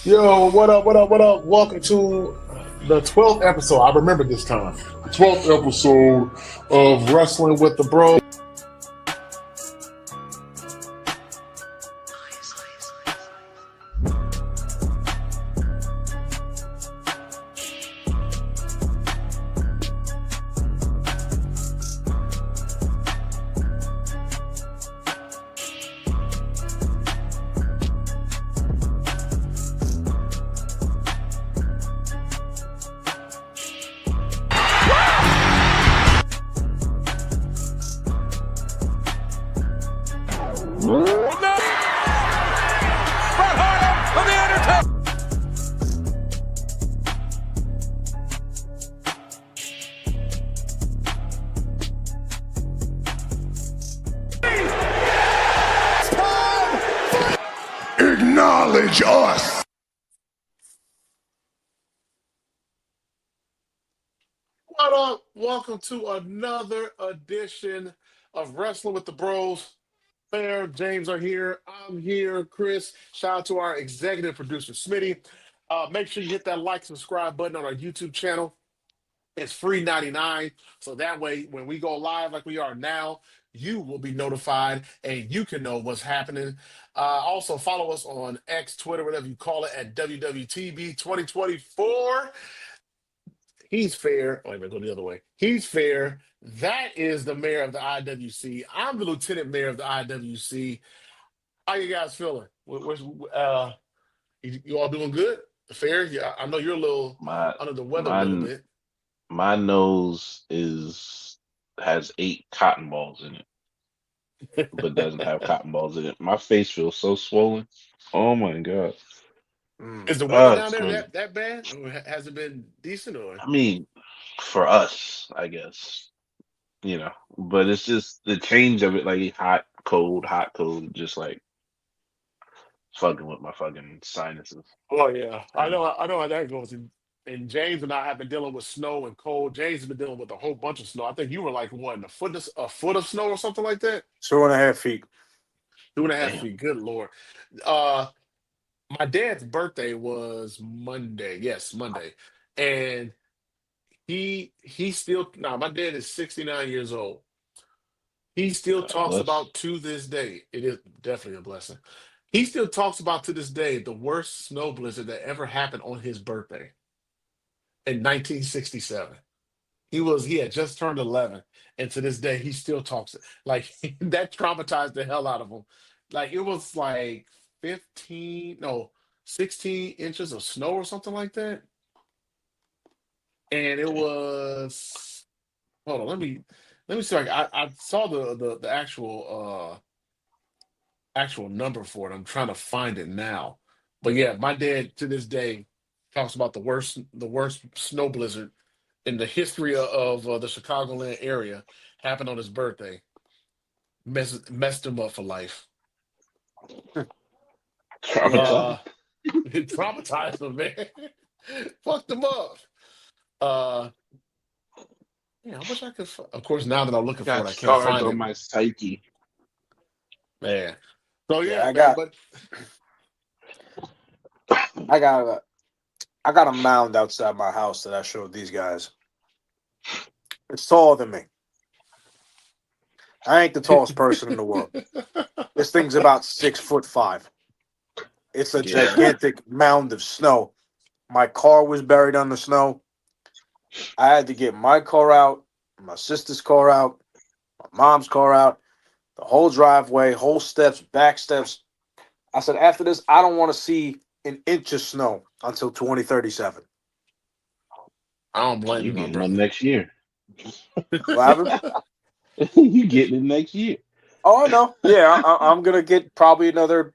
Yo, what up, what up, what up? Welcome to the 12th episode. I remember this time. The 12th episode of Wrestling with the Bros. Acknowledge us. What up? Welcome to another edition of Wrestling with the Bros. Fair, James are here. I'm here, Chris. Shout out to our executive producer, Smitty. Make sure you hit that like, subscribe button on our YouTube channel. It's free 99. So that way, when we go live like we are now, you will be notified and you can know what's happening. Also, follow us on X, Twitter, whatever you call it, at WWTB 2024. He's fair. Wait a minute, go the other way. He's fair. That is the mayor of the IWC. I'm the lieutenant mayor of the IWC. How you guys feeling? You all doing good? Fair? Yeah, I know you're a little My under the weather a little my bit. my nose is has 8 cotton balls in it, but doesn't have cotton balls in it. My face feels so swollen. Oh my God. Is the weather down It's there crazy. that bad? Or has it been decent or? I mean, for us, I guess, but it's just the change of it, like hot, cold, just like fucking with my fucking sinuses. Oh yeah, And I know how that goes. And James and I have been dealing with snow and cold. James has been dealing with a whole bunch of snow. I think you were like what, a foot of snow or something like that. 2.5 feet. 2.5 damn, feet. Good lord. Uh, my dad's birthday was Monday. Yes, Monday, and he still now. My dad is 69 years old. He still God talks bless. about to this day. It is definitely a blessing. He still talks about to this day the worst snow blizzard that ever happened on his birthday in 1967. He had just turned 11, and to this day he still talks like that traumatized the hell out of him. Like it was like 15, no, 16 inches of snow or something like that, and it Damn. was. Hold on, let me see. I saw the actual number for it. I'm trying to find it now. But yeah, my dad to this day talks about the worst snow blizzard in the history of the Chicagoland area happened on his birthday. Messed him up for life. Traumatized. Uh, it traumatized him, man. Fucked him up. Uh, yeah, I wish I could. Of course, now that I'm looking for Got it, I can't scars find on it, my psyche. man. So Yeah, yeah, I man. got But I got a I got a mound outside my house that I showed these guys. It's taller than me. I ain't the tallest person in the world. This thing's about 6'5". It's a Yeah. gigantic mound of snow. My car was buried on the snow. I had to get my car out, my sister's car out, my mom's car out, the whole driveway, whole steps, back steps. I said, after this, I don't want to see an inch of snow until 2037. I don't blame You you, my getting them brother. next year. What happened? You getting it next year. Oh no, yeah, I'm gonna get probably another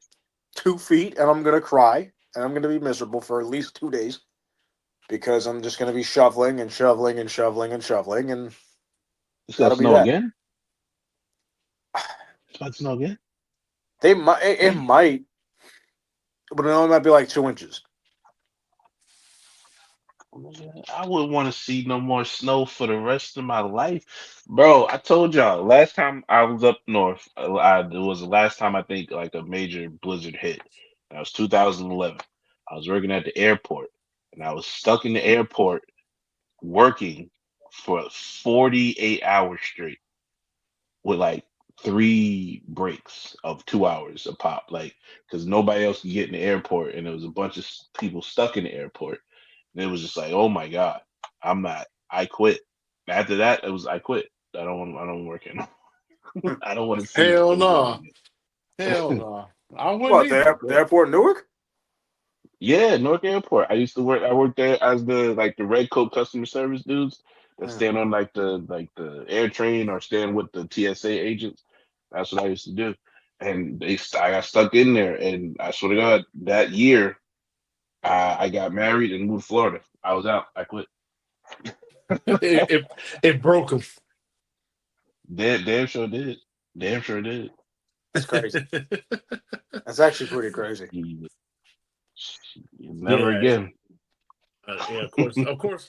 2 feet, and I'm gonna cry, and I'm gonna be miserable for at least 2 days because I'm just gonna be shoveling and shoveling and shoveling and shoveling, and It's gonna that'll be snow that. again. It's about to snow again. It Damn. might, but it only might be like 2 inches. I wouldn't want to see no more snow for the rest of my life, bro. I told y'all last time I was up north. It was the last time I think like a major blizzard hit. That was 2011. I was working at the airport, and I was stuck in the airport working for 48 hours straight with like 3 breaks of 2 hours a pop, like because nobody else could get in the airport, and there was a bunch of people stuck in the airport, and it was just like, oh my god, I'm not. I quit. After that, it was I quit. I don't want. I don't work anymore. I don't want to see what Hell goes on no. Hell no. I wouldn't What, either. the airport in Newark? Yeah, Newark Airport. I used to work. I worked there as the like the red coat customer service dudes that Mm. stand on like the air train or stand with the TSA agents. That's what I used to do. And I got stuck in there. And I swear to God, that year I got married and moved to Florida. I was out. I quit. it, it it broke him. Damn sure did. Damn sure did. That's crazy. That's actually pretty crazy. You- Never Yeah, again. yeah. Of course.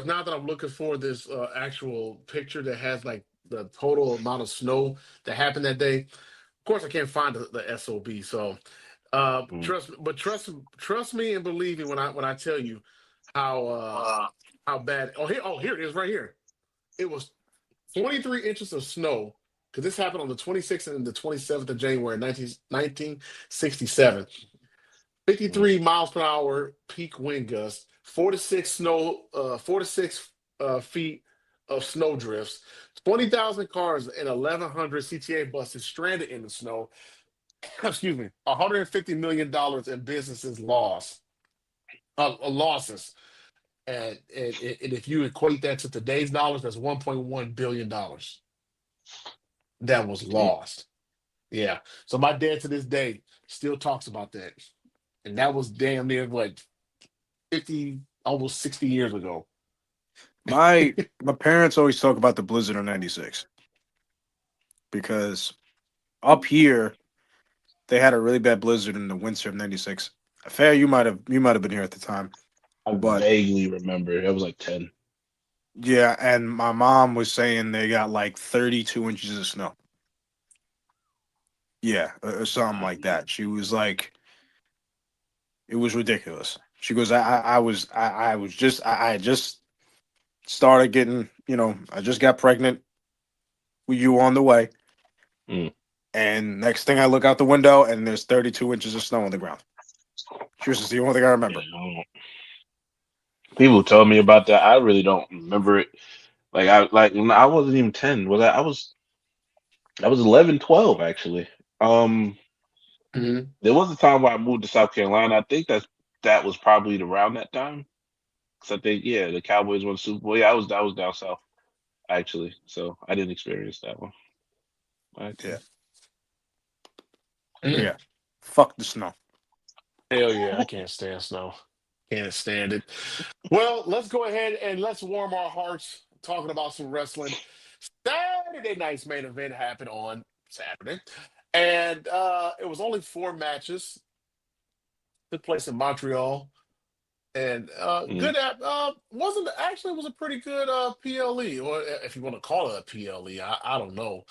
Now that I'm looking for this actual picture that has like the total amount of snow that happened that day, of course I can't find the SOB. So, Mm. trust me and believe me when I tell you how how bad. Oh here it is right here. It was 23 inches of snow because this happened on the 26th and the 27th of January 1967. Mm. 53 miles per hour peak wind gusts, 4 to 6 feet of snow drifts, 20,000 cars and 1,100 CTA buses stranded in the snow. Excuse me, $150 million in businesses lost, losses. And if you equate that to today's dollars, that's $1.1 billion that was Damn. lost. Yeah. So my dad to this day still talks about that. And that was damn near what 50, almost 60 years ago. My parents always talk about the blizzard of '96 because up here they had a really bad blizzard in the winter of '96. Fair, you might have been here at the time, I but vaguely remember. It was like 10. yeah, and my mom was saying they got like 32 inches of snow. Yeah, or something like that. She was like, it was ridiculous. She goes, I had just started getting, I just got pregnant with you on the way, Mm. and next thing I look out the window and there's 32 inches of snow on the ground. She was just the only thing I Yeah, remember. people tell me about that. I really don't remember it. Like when I wasn't even 10. I was 11, 12 actually. Um, Mhm. there was a time where I moved to South Carolina. I think that was probably around that time. Cause I think yeah, the Cowboys won the Super Bowl. Yeah, I was down south actually, so I didn't experience that one Yeah, actually. but Mm. yeah, fuck the snow. Hell yeah, I can't stand snow. Can't stand it. Well, let's go ahead and let's warm our hearts talking about some wrestling. Saturday night's main event happened on Saturday, and it was only 4 matches. Took place in Montreal, and Mm. good at wasn't actually was a pretty good PLE, or if you want to call it a PLE, I don't know,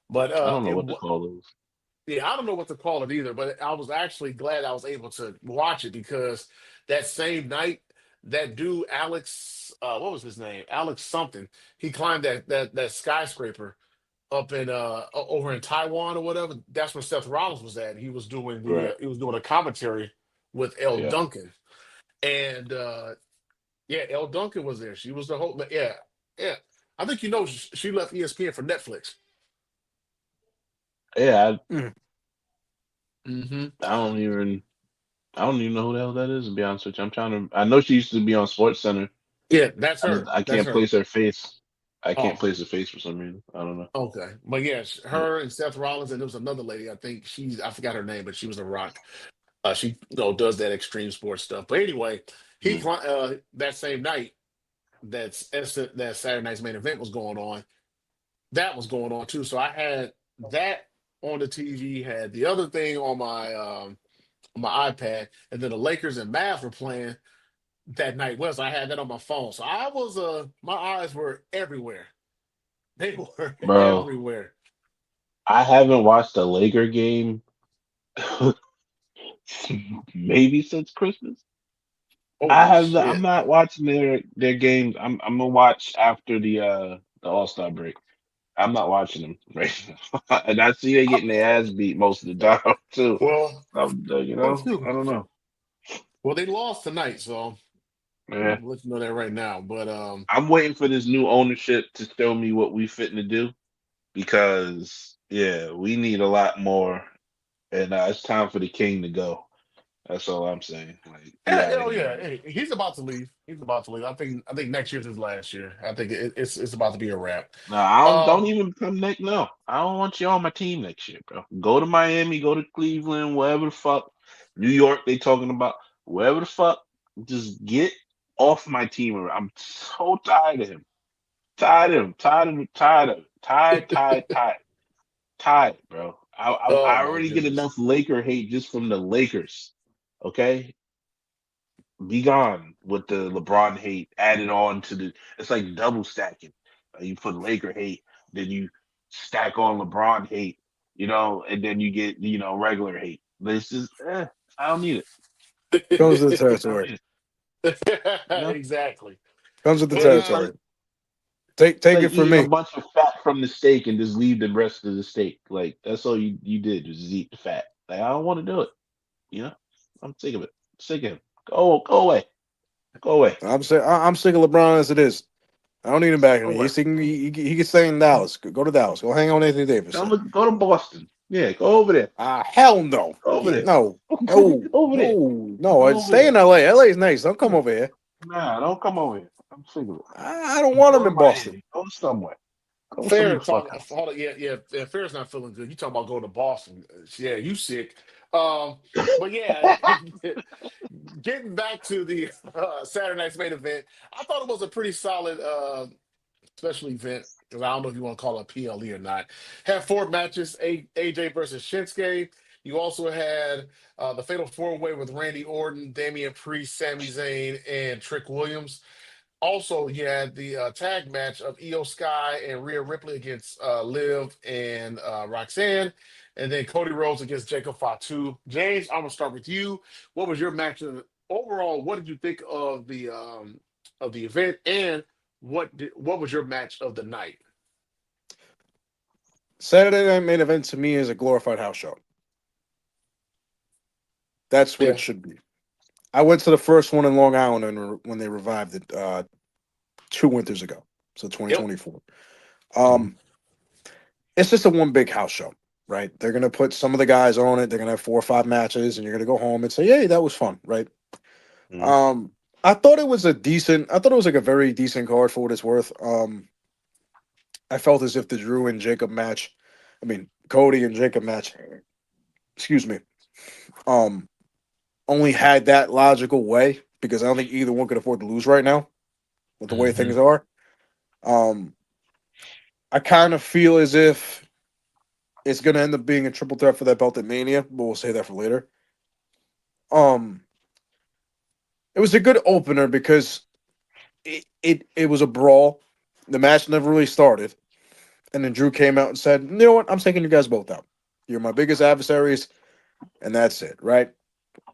but I don't know what to call those. yeah, I don't know what to call it either. But I was actually glad I was able to watch it because that same night, that dude Alex, what was his name? Alex something. He climbed that skyscraper up in over in Taiwan or whatever. That's where Seth Rollins was at. Right. He was doing a commentary with El Yeah. Duncan. And yeah, El Duncan was there. She was the whole. Yeah, yeah. I think she left ESPN for Netflix. Yeah. Mm. Hmm. I don't even. I don't even know who the hell that is. To be honest with you, I'm trying to. I know she used to be on Sports Center. Yeah, that's her. I That's can't her. place her face. I can't Oh, place her face for some reason. I don't know. okay. But yes, Yeah. her and Seth Rollins, and there was another lady. I think I forgot her name, but she was a Rock. She does that extreme sports stuff. But anyway, Mm. that same night that Saturday night's main event was going on. That was going on too. So I had that on the TV, had the other thing on my iPad, and then the Lakers and Mavs were playing that night. Was I had that on my phone, so I was my eyes were everywhere. They were Bro, everywhere. I haven't watched a Laker game maybe since Christmas. Holy I'm shit. not watching their games. I'm gonna watch after the All-Star break. I'm not watching them right now. And I see they getting their ass beat most of the time too. Well, I don't know. well, they lost tonight, so Yeah. I'm gonna let you know that right now. But I'm waiting for this new ownership to show me what we fitting to do because yeah, we need a lot more, and it's time for the king to go. That's all I'm saying. Like, he yeah, out of oh here, yeah, man. he's about to leave. He's about to leave. I think next year's his last year. I think it's about to be a wrap. No, I don't Um, even come next. No, I don't want you on my team next year, bro. Go to Miami, go to Cleveland, wherever the fuck, New York. They talking about wherever the fuck. Just get off my team. I'm so tired of him. Tired of him. Tired of him. Tired of him. Tired, bro. oh I my already get goodness. enough Laker hate just from the Lakers. Okay, be gone with the LeBron hate added on to the. It's like double stacking. You put Laker hate, then you stack on LeBron hate, and then you get regular hate. This is I don't need it. Comes with the I don't territory. need it. Exactly. Comes with the But It's territory. Take like it from eating a me. bunch of fat from the steak and just leave the rest of the steak. Like that's all you did was just eat the fat. Like I don't want to do it. You know, I'm sick of it. Sick of him. Go away. Go away. I'm sick of LeBron as it is. I don't need him back in Go me. away. He can stay in Dallas. Go to Dallas. Go hang out with Anthony Davis there. Go to Boston. Yeah, go over there. Hell no. Go over there. No. Go No. over there. No. Go I'd over stay there. in LA. LA is nice. Don't come Yeah. over here. Nah, don't come over here. I'm sick of it. I don't want Go him to in Boston. Miami. Go somewhere. Go some of Fair the fuck talk. house. Hold on, yeah. Fair's not feeling good. You talking about going to Boston? Yeah, you sick. But yeah, getting back to the Saturday night's main event, I thought it was a pretty solid special event. Because I don't know if you want to call it PLE or not. Had four matches: AJ versus Shinsuke. You also had the Fatal Four Way with Randy Orton, Damian Priest, Sami Zayn, and Trick Williams. Also, you had the tag match of Io Sky and Rhea Ripley against Liv and Roxanne, and then Cody Rhodes against Jacob Fatu. James, I'm gonna start with you. What was your match overall? What did you think of the event, and what was your match of the night? Saturday night main event to me is a glorified house show. That's what it Yeah. should be. I went to the first one in Long Island when they revived it 2 winters ago, so Yep. 2024. Mhm. Um, it's just a one big house show, right? They're gonna put some of the guys on it. They're gonna have 4 or 5 matches, and you're gonna go home and say, "Hey, that was fun," right? Mhm. Um, I thought it was a decent. I thought it was like a very decent card for what it's worth. I felt as if the Drew and Jacob match, I mean Cody and Jacob match, excuse me, um, only had that logical way because I don't think either one could afford to lose right now with the way things Hmm. are. Um, I kind of feel as if it's going to end up being a triple threat for that belt at Mania, but we'll say that for later. Um, it was a good opener because it was a brawl. The match never really started, and then Drew came out and said, "You know what? I'm taking you guys both out. You're my biggest adversaries, and that's it, right?"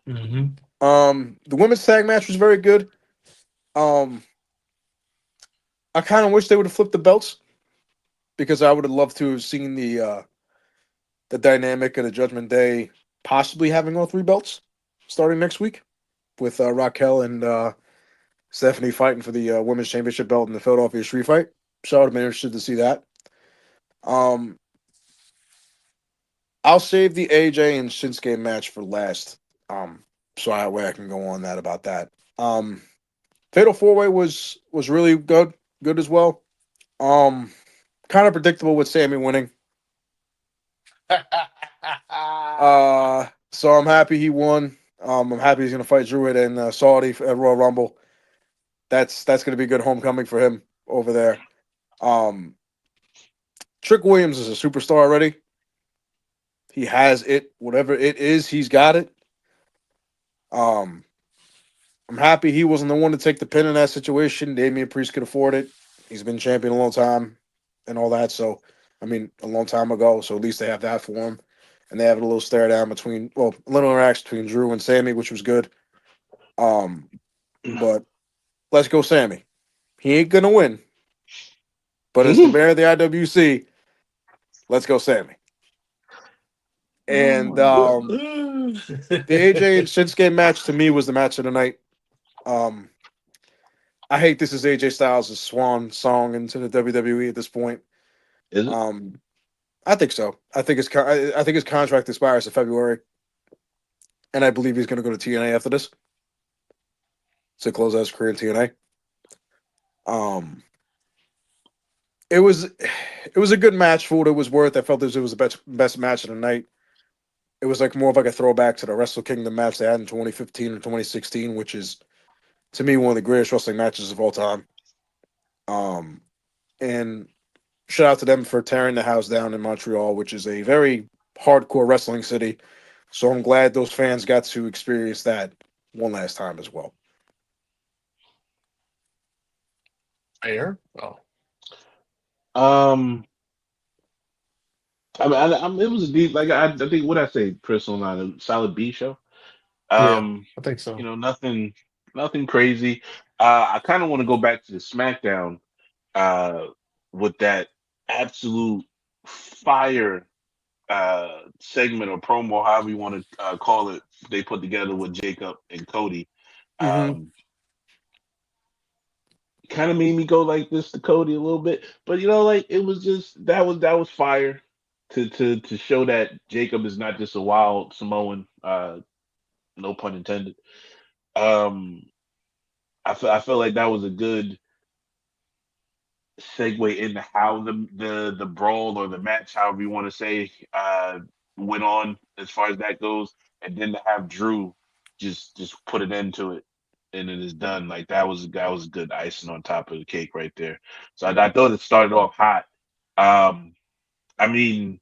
Hmm. The women's tag match was very good. Um, I kind of wish they would have flipped the belts because I would have loved to have seen the dynamic of the Judgment Day possibly having all three belts starting next week with Raquel and Stephanie fighting for the women's championship belt in the Philadelphia Street Fight. So I would have been interested to see that. Um, I'll save the AJ and Shinsuke match for last. So that way I can go on that about that. Fatal Four Way was really good as well. Um, Kind of predictable with Sammy winning. So I'm happy he won. I'm happy he's gonna fight Druid and Saudi at Royal Rumble. That's gonna be a good homecoming for him over there. Um, Trick Williams is a superstar already. He has it, whatever it is, he's got it. Um, I'm happy he wasn't the one to take the pin in that situation. Damian Priest could afford it. He's been champion a long time and all that. So, I mean, a long time ago. So at least they have that for him. And they have a little stare down between, well, a little interaction between Drew and Sammy, which was good. Um, but let's go, Sammy. He ain't gonna win, but as the mayor of the IWC, let's go, Sammy. Oh And my god. the AJ and Shinsuke match to me was the match of the night. Um, I hate this is AJ Styles' swan song into the WWE at this point. Is it? Um, I think so. I think his contract expires in February, and I believe he's going to go to TNA after this to close out his career in TNA. It was it was a good match for what it was worth. I felt this it was the best match of the night. It was like more of like a throwback to the Wrestle Kingdom match they had in 2015 and 2016, which is to me one of the greatest wrestling matches of all time. Um, and shout out to them for tearing the house down in Montreal, which is a very hardcore wrestling city. So I'm glad those fans got to experience that one last time as well. Fair. Oh, Um, it was a deep, like I think what I say, personal line, a solid B show. yeah, Um, I think so. nothing crazy. I kind of want to go back to the SmackDown, uh, with that absolute fire segment or promo, however you want to call it, they put together with Jacob and Cody. Mm-hmm. Um, kind of made me go like this to Cody a little bit, but like it was just that was fire to show that Jacob is not just a wild Samoan, no pun intended. Um, I feel like that was a good segue into how the brawl or the match, however you want to say, went on as far as that goes, and then to have Drew just put an end to it, and it is done. Like that was good icing on top of the cake right there. So I thought it started off hot. Um, I mean,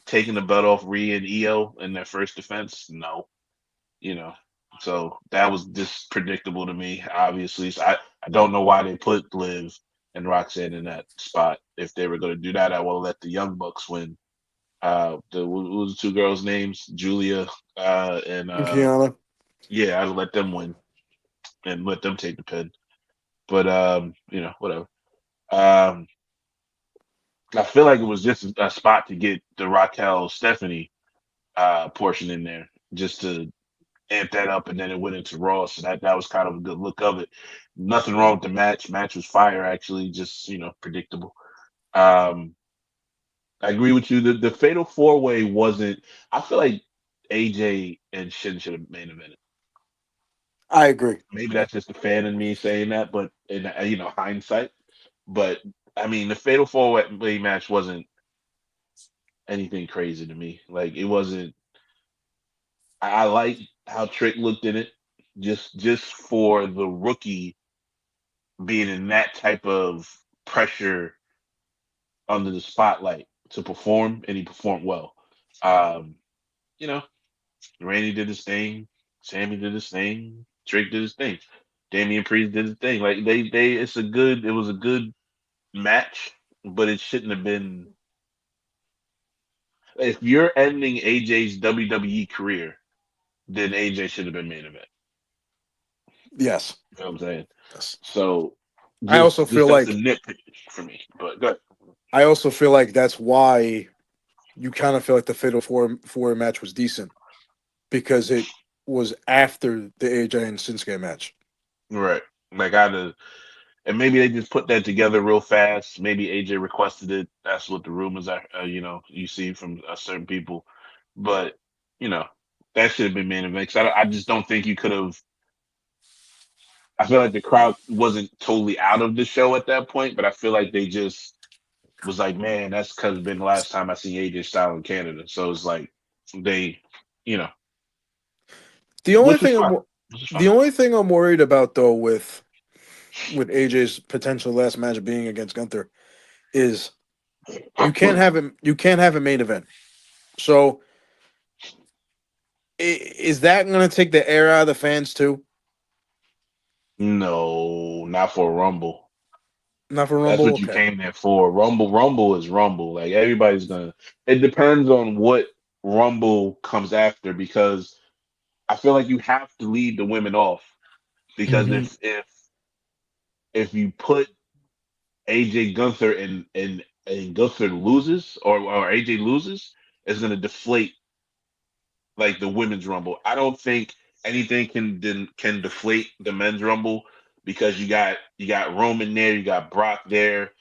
taking the belt off Rhea and Io in their first defense, no, you know. So that was just predictable to me, obviously. So I don't know why they put Liv and Roxanne in that spot. If they were going to do that, I would have let the Young Bucks win. What was the two girls' names? Julia and Kiana. yeah, I'd let them win and let them take the pin. But whatever. Um, I feel like it was just a spot to get the Raquel Stephanie portion in there, just to amp that up, and then it went into Raw. So that was kind of a good look of it. Nothing wrong with the match. Match was fire, actually, just predictable. Um, I agree with you. The Fatal Four Way wasn't. I feel like AJ and Shin should have main evented. I agree. Maybe that's just a fan in me saying that, but in hindsight. But I mean, the Fatal Four Way match wasn't anything crazy to me. Like it wasn't. I like how Trick looked in it, just for the rookie being in that type of pressure under the spotlight to perform, and he performed well. Um, you know, Randy did his thing, Sammy did his thing, Trick did his thing, Damian Priest did his thing. Like it was a good match, but it shouldn't have been. If you're ending AJ's WWE career, then AJ should have been main event. Yes. You know what I'm saying? Yes. So I also just feel that's a like nitpick for me. But go ahead. I also feel like that's why you kind of feel like the Fatal Four match was decent because it was after the AJ and Shinsuke match. Right. Like and maybe they just put that together real fast. Maybe AJ requested it. That's what the rumors are. You see from certain people, but you know that should have been main event. 'Cause I just don't think you could have. I feel like the crowd wasn't totally out of the show at that point, but I feel like they just was like, man, that's because it's been the last time I see AJ Styles in Canada. So it's like they, you know, The only which was thing fine. I'm Which was fine. the only thing I'm worried about though with AJ's potential last match being against Gunther is you can't have a main event. So is that going to take the air out of the fans too? No, not for a Rumble. Not for That's Rumble. what you Okay. came there for. Rumble is Rumble. Like everybody's gonna. It depends on what Rumble comes after because I feel like you have to lead the women off because Hmm. if you put AJ Gunther and Gunther loses or AJ loses, it's gonna deflate like the women's rumble. I don't think anything can deflate the men's rumble because you got Roman there, you got Brock there,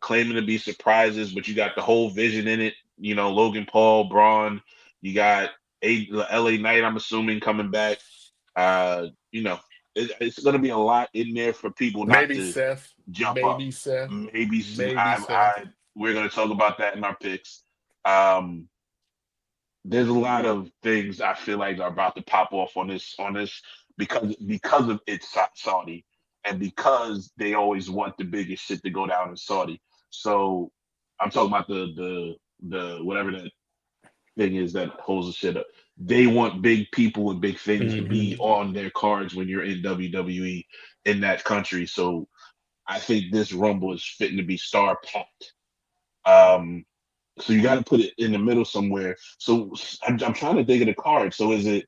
claiming to be surprises, but you got the whole vision in it. You know, Logan Paul, Braun, you got LA Knight, I'm assuming, coming back. You know, it's going to be a lot in there for people not Maybe to Seth. jump up. Maybe Seth. Maybe Maybe Seth. we're going to talk about that in our picks. Um, there's a lot of things I feel like are about to pop off on this because of it's Saudi and because they always want the biggest shit to go down in Saudi. So I'm talking about the whatever that thing is that holds the shit up. They want big people and big things to be Hmm. on their cards when you're in WWE in that country. So I think this Rumble is fitting to be star packed. Um, so you got to put it in the middle somewhere. So I'm trying to think of the card. So is it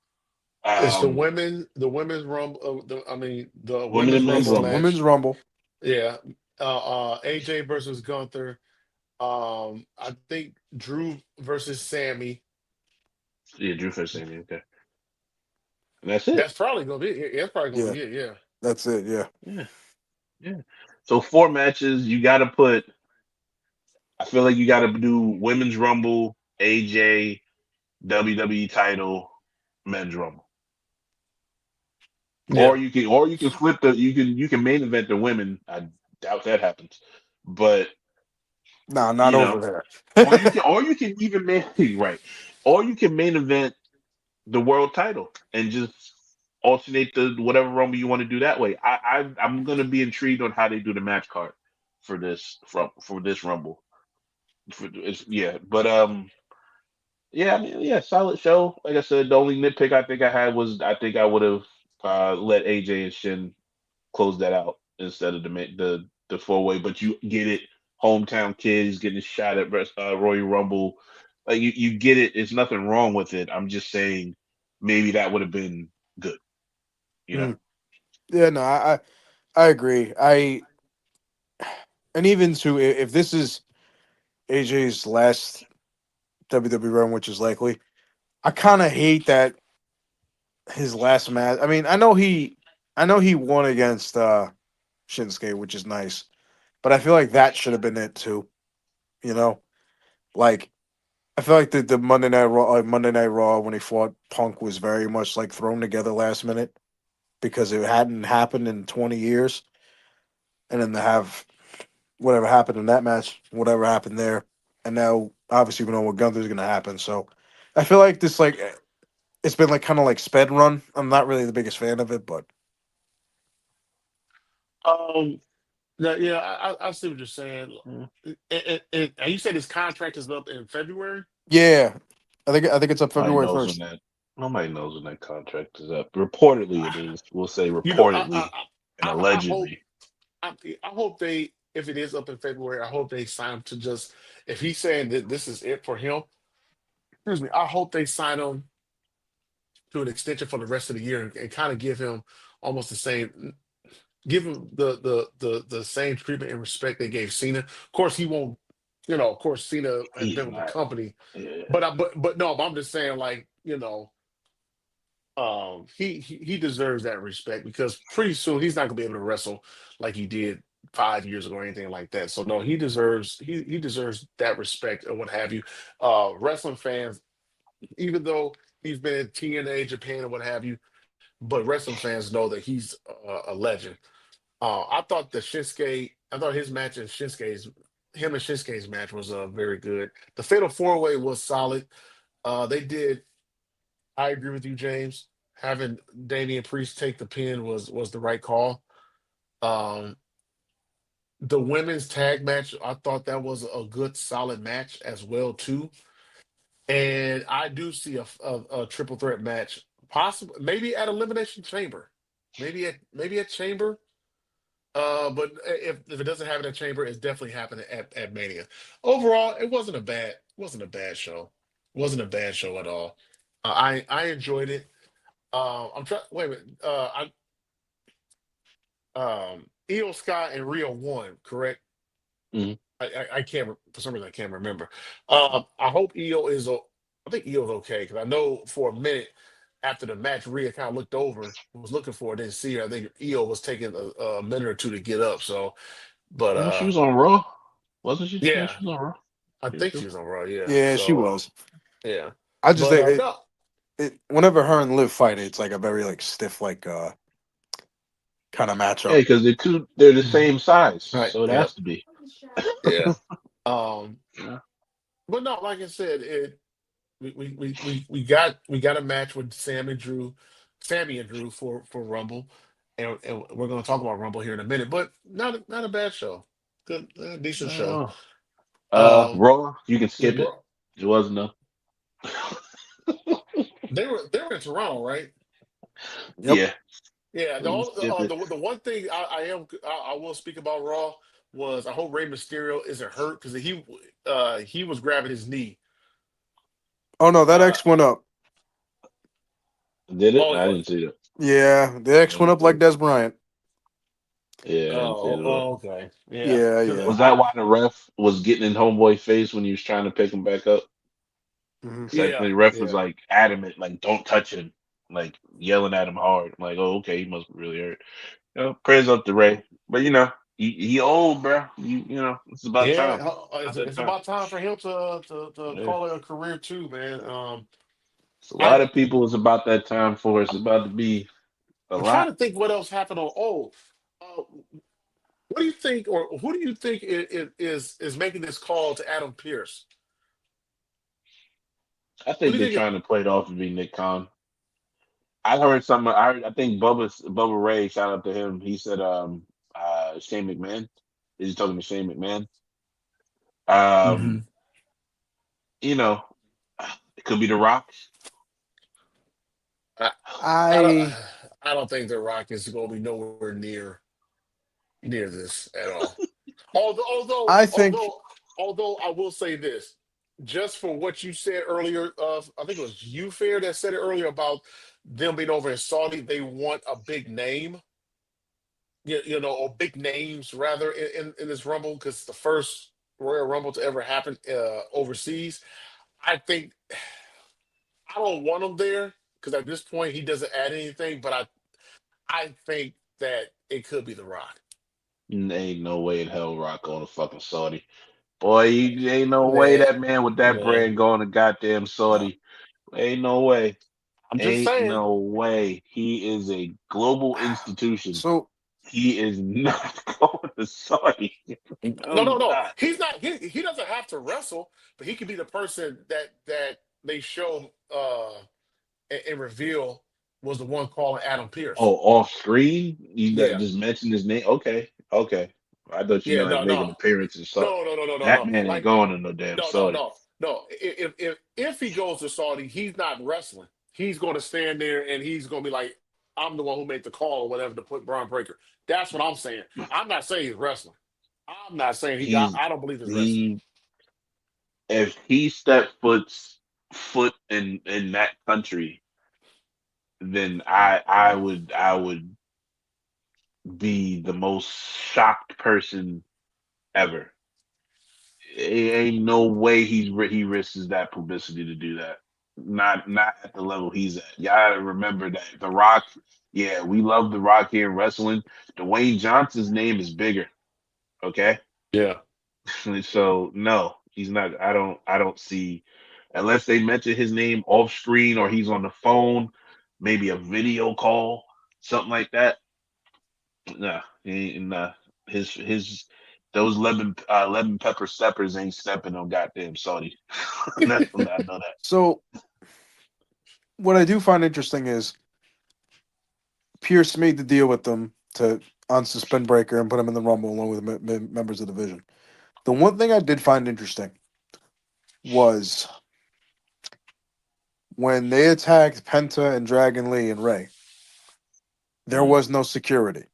It's um, the women's rumble. I mean, the women women's and men's It's rumble the rumble? women's match. rumble. Yeah. AJ versus Gunther. I think Drew versus Sammy. Yeah, Drew first Sammy. Okay, and that's it. That's probably gonna be it. That's probably gonna Yeah, be it. Yeah. that's it. Yeah. Yeah, yeah. So four matches. You got to put. I feel like you got to do women's rumble, AJ, WWE title, men's rumble, Yeah. or you can flip you can main event the women. I doubt that happens, but Nah, not you over know, there. or you can even main right, or you can main event the world title and just alternate the whatever rumble you want to do that way. I'm gonna be intrigued on how they do the match card for this rumble. Yeah, but yeah, I mean, yeah, solid show. Like I said, the only nitpick I think I had was I think I would have let AJ and Shin close that out instead of the four way. But you get it, hometown kids getting a shot at Royal Rumble. Like you get it. There's nothing wrong with it. I'm just saying maybe that would have been good. You know. Mm. Yeah, no, I agree. And even to if this is AJ's last WWE run, which is likely, I kind of hate that his last match. I mean, I know he won against Shinsuke, which is nice, but I feel like that should have been it too. You know, like I feel like the Monday Night Raw when he fought Punk was very much like thrown together last minute because it hadn't happened in 20 years, and then to have whatever happened in that match, whatever happened there, and now obviously we know what Gunther's gonna happen. So I feel like this like it's been like kind of like sped run. I'm not really the biggest fan of it, but Um. Yeah. I see what you're saying. Mm. And you said his contract is up in February. yeah, I think it's up Nobody February knows when 1st. that. Nobody knows when that contract is up. Reportedly, it is. We'll say You know, reportedly and I hope allegedly. I hope they, if it is up in February, I hope they sign him to just, if he's saying that this is it for him, excuse me, I hope they sign him to an extension for the rest of the year and kind of give him almost the same, give him the same treatment and respect they gave Cena. Of course, he won't, of course, Cena has He's been with the not. company, Yeah. but no, but I'm just saying, like, he deserves that respect because pretty soon he's not gonna be able to wrestle like he did 5 years ago or anything like that. So no, he deserves that respect or what have you. Wrestling fans, even though he's been in TNA, Japan, or what have you, but wrestling fans know that he's a legend. I thought his match and him and Shinsuke's match was very good. The Fatal Four Way was solid. They did. I agree with you, James. Having Damian Priest take the pin was the right call. Um, the women's tag match, I thought that was a good, solid match as well too. And I do see a triple threat match, possible maybe at Elimination Chamber, maybe at Chamber. But if it doesn't happen at Chamber, it's definitely happening at Mania. Overall, it wasn't a bad show. Wasn't a bad show at all. I enjoyed it. I'm trying. Wait a minute. Io Sky and Rio won, correct? Mhm. I can't for some reason I can't remember. I hope EO is. I think EO's okay because I know for a minute after the match, Rhea kind of looked over, was looking for her, didn't see her. I think EO was taking a minute or two to get up. So, but No, she was on Raw, wasn't she? Yeah, yeah, she was on Raw. I Yeah, think she she was. was on Raw. Yeah. Yeah, she So was. yeah, I just but think no. whenever her and Liv fight, it's like a very like stiff like kind of Yeah, matchup. because they're the Mhm. same size, Right. so it Yep. has to be. Yeah. Um. Yeah. But no, like I said, we got a match with Sammy and Drew for Rumble, and we're going to talk about Rumble here in a minute. But not a bad show, good decent show. Oh. Um, Raw, you can yeah, skip it. bro, It wasn't no. they were in Toronto, right? Yep. Yeah, Yeah. The you can only, skip it. the one thing I will speak about Raw was I hope Rey Mysterio isn't hurt because he was grabbing his knee. Oh no, that Uh, X went up. Did it? oh, I didn't see it. Yeah, the I X went didn't up see like it. Des Bryant. Yeah, I didn't see it at all. okay, yeah. Yeah, Because yeah. Was that why the ref was getting in Homeboy's face when he was trying to pick him back up? Hmm. It's like yeah, the ref was yeah. like adamant, like don't touch him, like yelling at him hard. I'm like, oh, okay, he must be really hurt. Prayers up to Ray, but he old, bro. It's about Yeah, time. it's, About that it's time. about time for him to Yeah. call it a career too, man. It's a I lot of people. It's about that time for. It's about to be a I'm trying lot. to think what else happened on. What do you think, or who do you think is making this call to Adam Pierce? I Who do think you they're think? trying to play it off to be Nick Khan. I heard some. I think Bubba Ray. Shout out to him. He said, Shane McMahon. Is he talking to Shane McMahon? Um, Hmm. you know, it could be The Rock. I, I don't I I don't think the Rock is going to be nowhere near this at all. Although although I think although although I will say this, just for what you said earlier, I think it was you Fair that said it earlier about them being over in Saudi, they want a big name, or big names rather in this Rumble because it's the first Royal Rumble to ever happen overseas. I think I don't want him there because at this point he doesn't add anything, but I think that it could be The Rock. Ain't no way in hell Rock going to fucking Saudi. Boy, ain't no way Man, that man with that man, brand going to goddamn uh, Saudi. Ain't no way. I'm just Ain't saying. no way. He is a global institution. so. He is not going to Saudi. No, No, no, he's no. not. He's not. He doesn't have to wrestle, but he could be the person that they show and reveal was the one calling Adam Pierce. Oh, off screen? You Yeah, just mentioned his name? Okay, okay. I thought you yeah. meant like No, make no, an appearance or something. no, no, no, no, no, That no. man ain't Like going to no damn no, no, Saudi. no, no. If he goes to Saudi, he's not wrestling. He's going to stand there and he's going to be like, "I'm the one who made the call or whatever to put Braun Breaker." That's what I'm saying. I'm not saying he's wrestling. I'm not saying he. I, He's I don't believe he's wrestling. he if he stepped foot in that country, then I would be the most shocked person ever. Ain't no way he risks that publicity to do that. Not at the level he's at. Y'all remember that The Rock. Yeah, we love The Rock here in wrestling. Dwayne Johnson's name is bigger. Okay, Yeah. so no, he's not. I don't see unless they mention his name off screen or he's on the phone, maybe a video call, something like that. Nah, he ain't, nah. His those lemon pepper steppers ain't stepping on goddamn Saudi. I know that. So what I do find interesting is Pierce made the deal with them to unsuspend Breaker and put him in the Rumble along with members of the division. The one thing I did find interesting was when they attacked Penta and Dragon Lee and Ray, there Mm. was no security.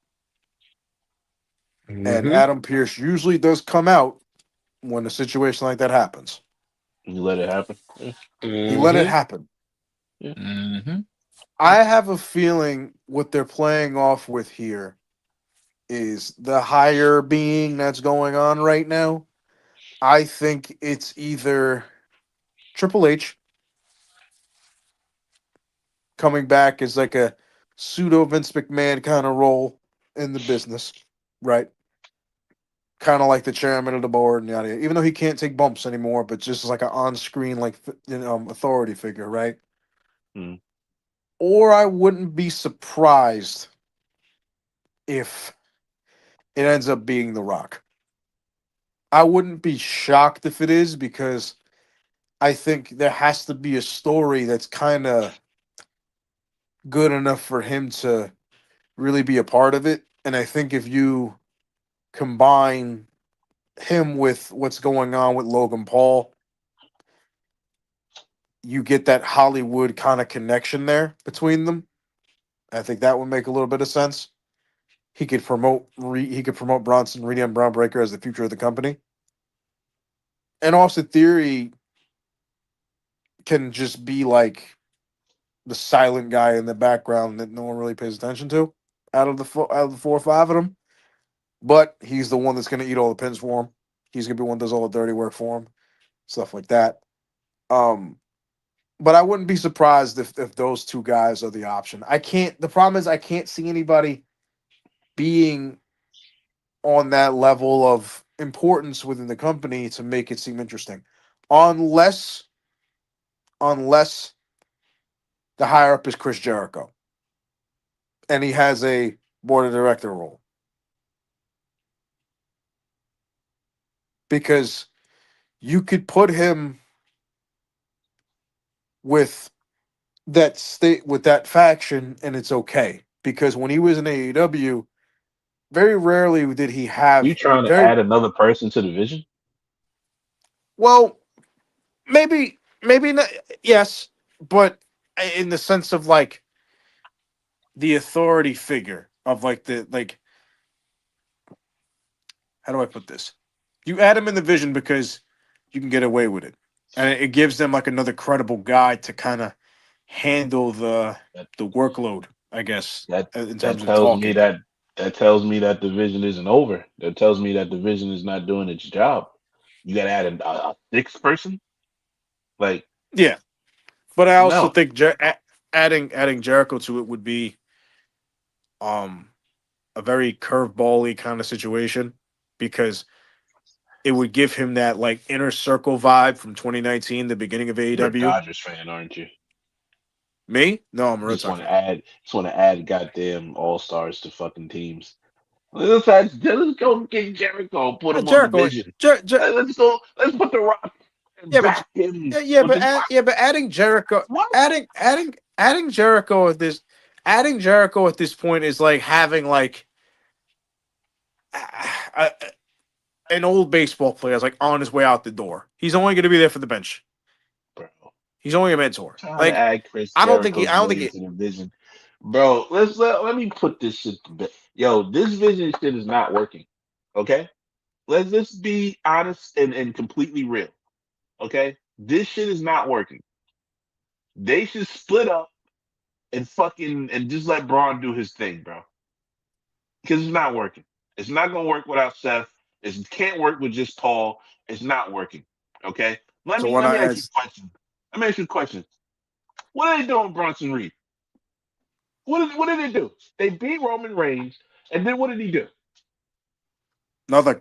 And Hmm. Adam Pierce usually does come out when a situation like that happens. You let it happen. Yeah, He let it Hmm. happen. yeah. Hmm. I have a feeling what they're playing off with here is the higher being that's going on right now. I think it's either Triple H coming back as like a pseudo Vince McMahon kind of role in the business, right? Kind of like the chairman of the board and yada, yada. Even though he can't take bumps anymore, but just like an on-screen like authority figure, right? Mm. Or I wouldn't be surprised if it ends up being The Rock. I wouldn't be shocked if it is because I think there has to be a story that's kind of good enough for him to really be a part of it. And I think if you combine him with what's going on with Logan Paul, you get that Hollywood kind of connection there between them. I think that would make a little bit of sense. He could promote Bronson Reed and Brown Breaker as the future of the company. And Austin Theory can just be like the silent guy in the background that no one really pays attention to out of the 4 or 5 of them. But he's the one that's going to eat all the pins for him. He's going to be one that does all the dirty work for him, stuff like that. Um, but I wouldn't be surprised if those two guys are the option. I can't. The problem is I can't see anybody being on that level of importance within the company to make it seem interesting, unless unless the higher up is Chris Jericho and he has a board of director role because you could put him with that state with that faction and it's okay because when he was in AEW, very rarely did he You have trying to very add another person to the vision? well, maybe not, yes, but in the sense of like the authority figure of like the like how do I put this? You add him in the vision because you can get away with it, and it gives them like another credible guy to kind of handle That the workload, I guess, that in that terms of tells me talking. that tells me that the vision isn't over. That tells me that the vision is not doing its job. You got to add a sixth person? Like, Yeah, but I also no, think adding Jericho to it would be um a very curvebally kind of situation because it would give him that like inner circle vibe from 2019, the beginning of you're a AEW. Dodgers fan, aren't you? Me? No, I'm a Red Just Sox want to fan. add, just want to add goddamn all stars to fucking teams. Let's go get Jericho, put him on the Jericho, vision. Let's go. Let's put the Rock and yeah, back him yeah, with the yeah, but what? adding Jericho at this, adding Jericho at this point is like having like a, an old baseball player is like on his way out the door. He's only going to be there for the bench. Bro, He's only a mentor. trying to Like add Chris I Jericho's don't think name it. to the vision, bro. Let me put this shit to bed. Yo, this vision shit is not working. Okay, let's just be honest and completely real. Okay, this shit is not working. They should split up and fucking and just let Braun do his thing, bro. Because it's not working. It's not gonna work without Seth. It can't work with just Paul. It's not working. Okay. Let So me when let I me ask you as a question. Let me ask you a question. What are they doing, with Bronson Reed? What did they do? They beat Roman Reigns, and then what did he do? nothing,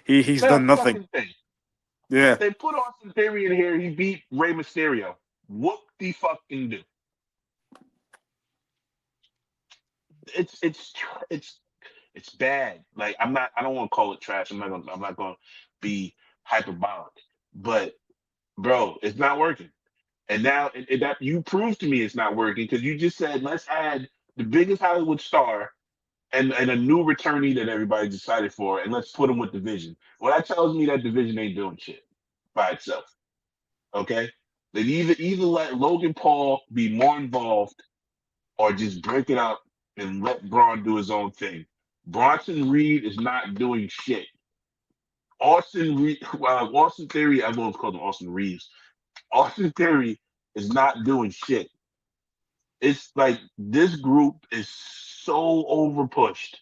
he's Not done a nothing. fucking thing. Yeah, They put Austin Theory in here. He beat Rey Mysterio. What the fucking do? It's it's it's bad. Like I'm not. I don't want to call it trash. I'm not gonna be hyperbolic. But bro, it's not working. And now that you proved to me it's not working because you just said let's add the biggest Hollywood star and a new returnee that everybody's excited for, and let's put him with division. Well, that tells me that division ain't doing shit by itself. Okay, then either let Logan Paul be more involved or just break it up and let Braun do his own thing. Bronson Reed is not doing shit. Austin Theory, I won't call him Austin Reeves. Austin Theory is not doing shit. It's like this group is so over pushed.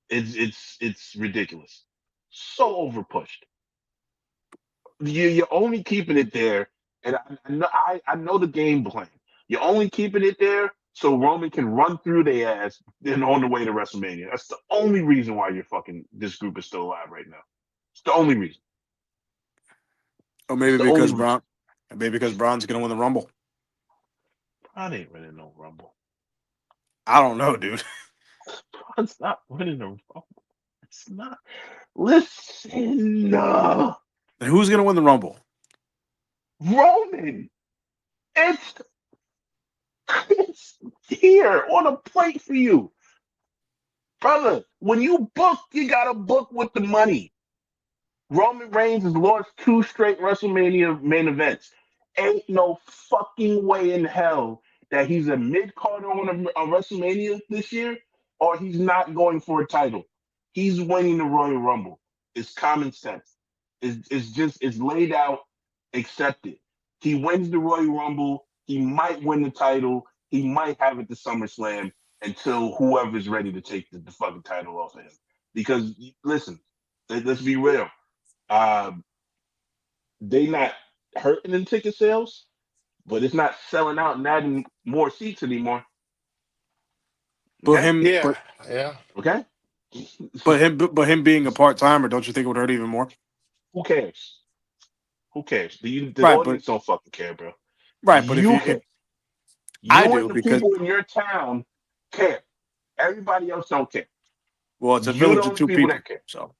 It's ridiculous. So over pushed. You're only keeping it there, and I know the game plan. You're only keeping it there so Roman can run through their ass then on the way to WrestleMania. That's the only reason why you're fucking this group is still alive right now. It's the only reason. Or It's maybe the only because reason. Braun's gonna win the Rumble. I ain't winning no Rumble. I don't know, dude. Braun's not winning the Rumble. It's not. Listen, And who's gonna win the Rumble? Roman. It's it's here on a plate for you, brother. When you book, you gotta book with the money. Roman Reigns has lost two straight WrestleMania main events. Ain't no fucking way in hell that he's a mid carder on WrestleMania this year, or he's not going for a title. He's winning the Royal Rumble. It's common sense. It's laid out, accepted. He wins the Royal Rumble. He might win the title. He might have it to SummerSlam until whoever's ready to take the fucking title off of him. Because listen, let's be real. Uh, they not hurting in ticket sales, but it's not selling out and adding more seats anymore. But Okay, him, Yeah, but yeah. okay. but him being a part timer, don't you think it would hurt even more? Who cares? Who cares? The Right, but audience don't fucking care, bro. right, but if You you, care. I You do and the because people in your town care. Everybody else don't care. well, it's a You the village of only two people people. that care. So,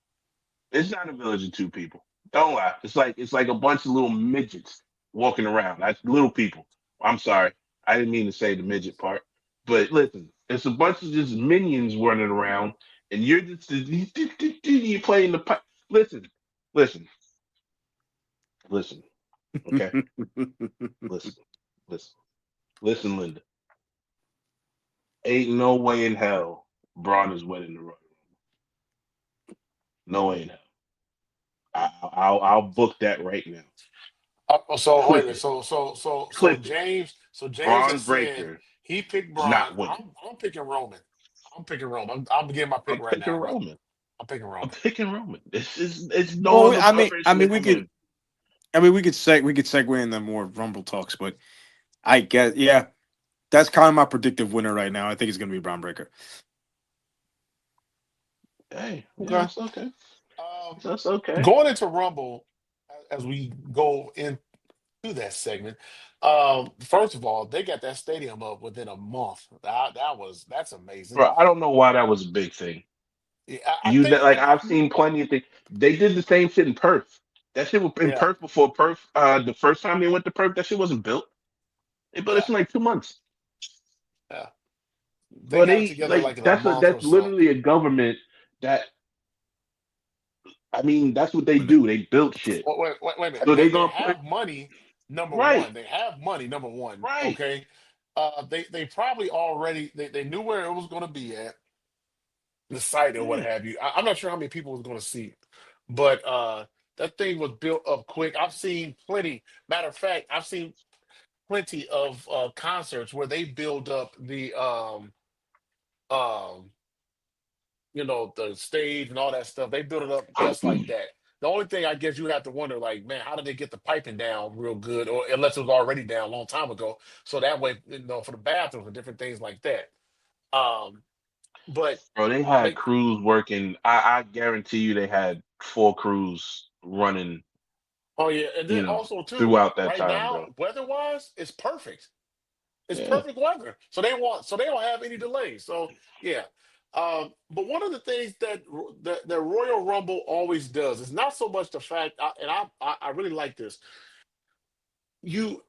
It's not a village of two people. Don't lie. It's like a bunch of little midgets walking around. That's little people. I'm sorry. I didn't mean to say the midget part. But listen, it's a bunch of just minions running around, and you're just you playing the pipe. Listen, listen, listen. Okay, listen, listen, listen, Linda. Ain't no way in hell Braun is winning the Royal. No way in hell. I'll book that right now. So wait a Click minute. it. So Clip it. James Braun has said Breaker he picked is Braun. not winning. I'm picking Roman. I'm picking Roman. I'm beginning my pick I'm right picking now, bro. Roman. I'm picking I'm Roman. picking Roman. It's no well, other person that can win. we could segue into more Rumble talks, but I guess yeah, that's kind of my predictive winner right now. I think it's gonna be Braun Breaker. Hey, yeah, Okay. that's okay. Um, That's okay. Going into Rumble as we go into that segment. First of all, they got that stadium up within a month. That's amazing. Bro, I don't know why that was a big thing. Yeah, I You think that like I've seen plenty of things. They did the same shit in Perth. That shit was in yeah, Perth before Perth. The first time they went to Perth, that shit wasn't built. They built yeah, it in like 2 months. yeah. They But got it they together like like in a month or that's so. literally a government that I mean that's what they do. They build shit. Wait a minute. So they They gonna put have money. Number right, one, they have money. Number one, right, okay. They probably already they knew where it was going to be at the site or what yeah. have you. I'm not sure how many people was going to see it, but that thing was built up quick. I've seen plenty. Matter of fact, I've seen plenty of concerts where they build up the um the stage and all that stuff. They build it up just like that. The only thing I guess you would have to wonder, like, man, how did they get the piping down real good, or unless it was already down a long time ago, so that way, for the bathrooms and different things like that. Um, but Bro, they had they, crews working. I guarantee you they had 4 crews running, oh yeah, and then also too, throughout that right time, now, bro. weather-wise, it's perfect. It's Yeah. perfect weather, so they don't have any delays. So yeah, but one of the things that Royal Rumble always does is not so much the fact, I really like this. You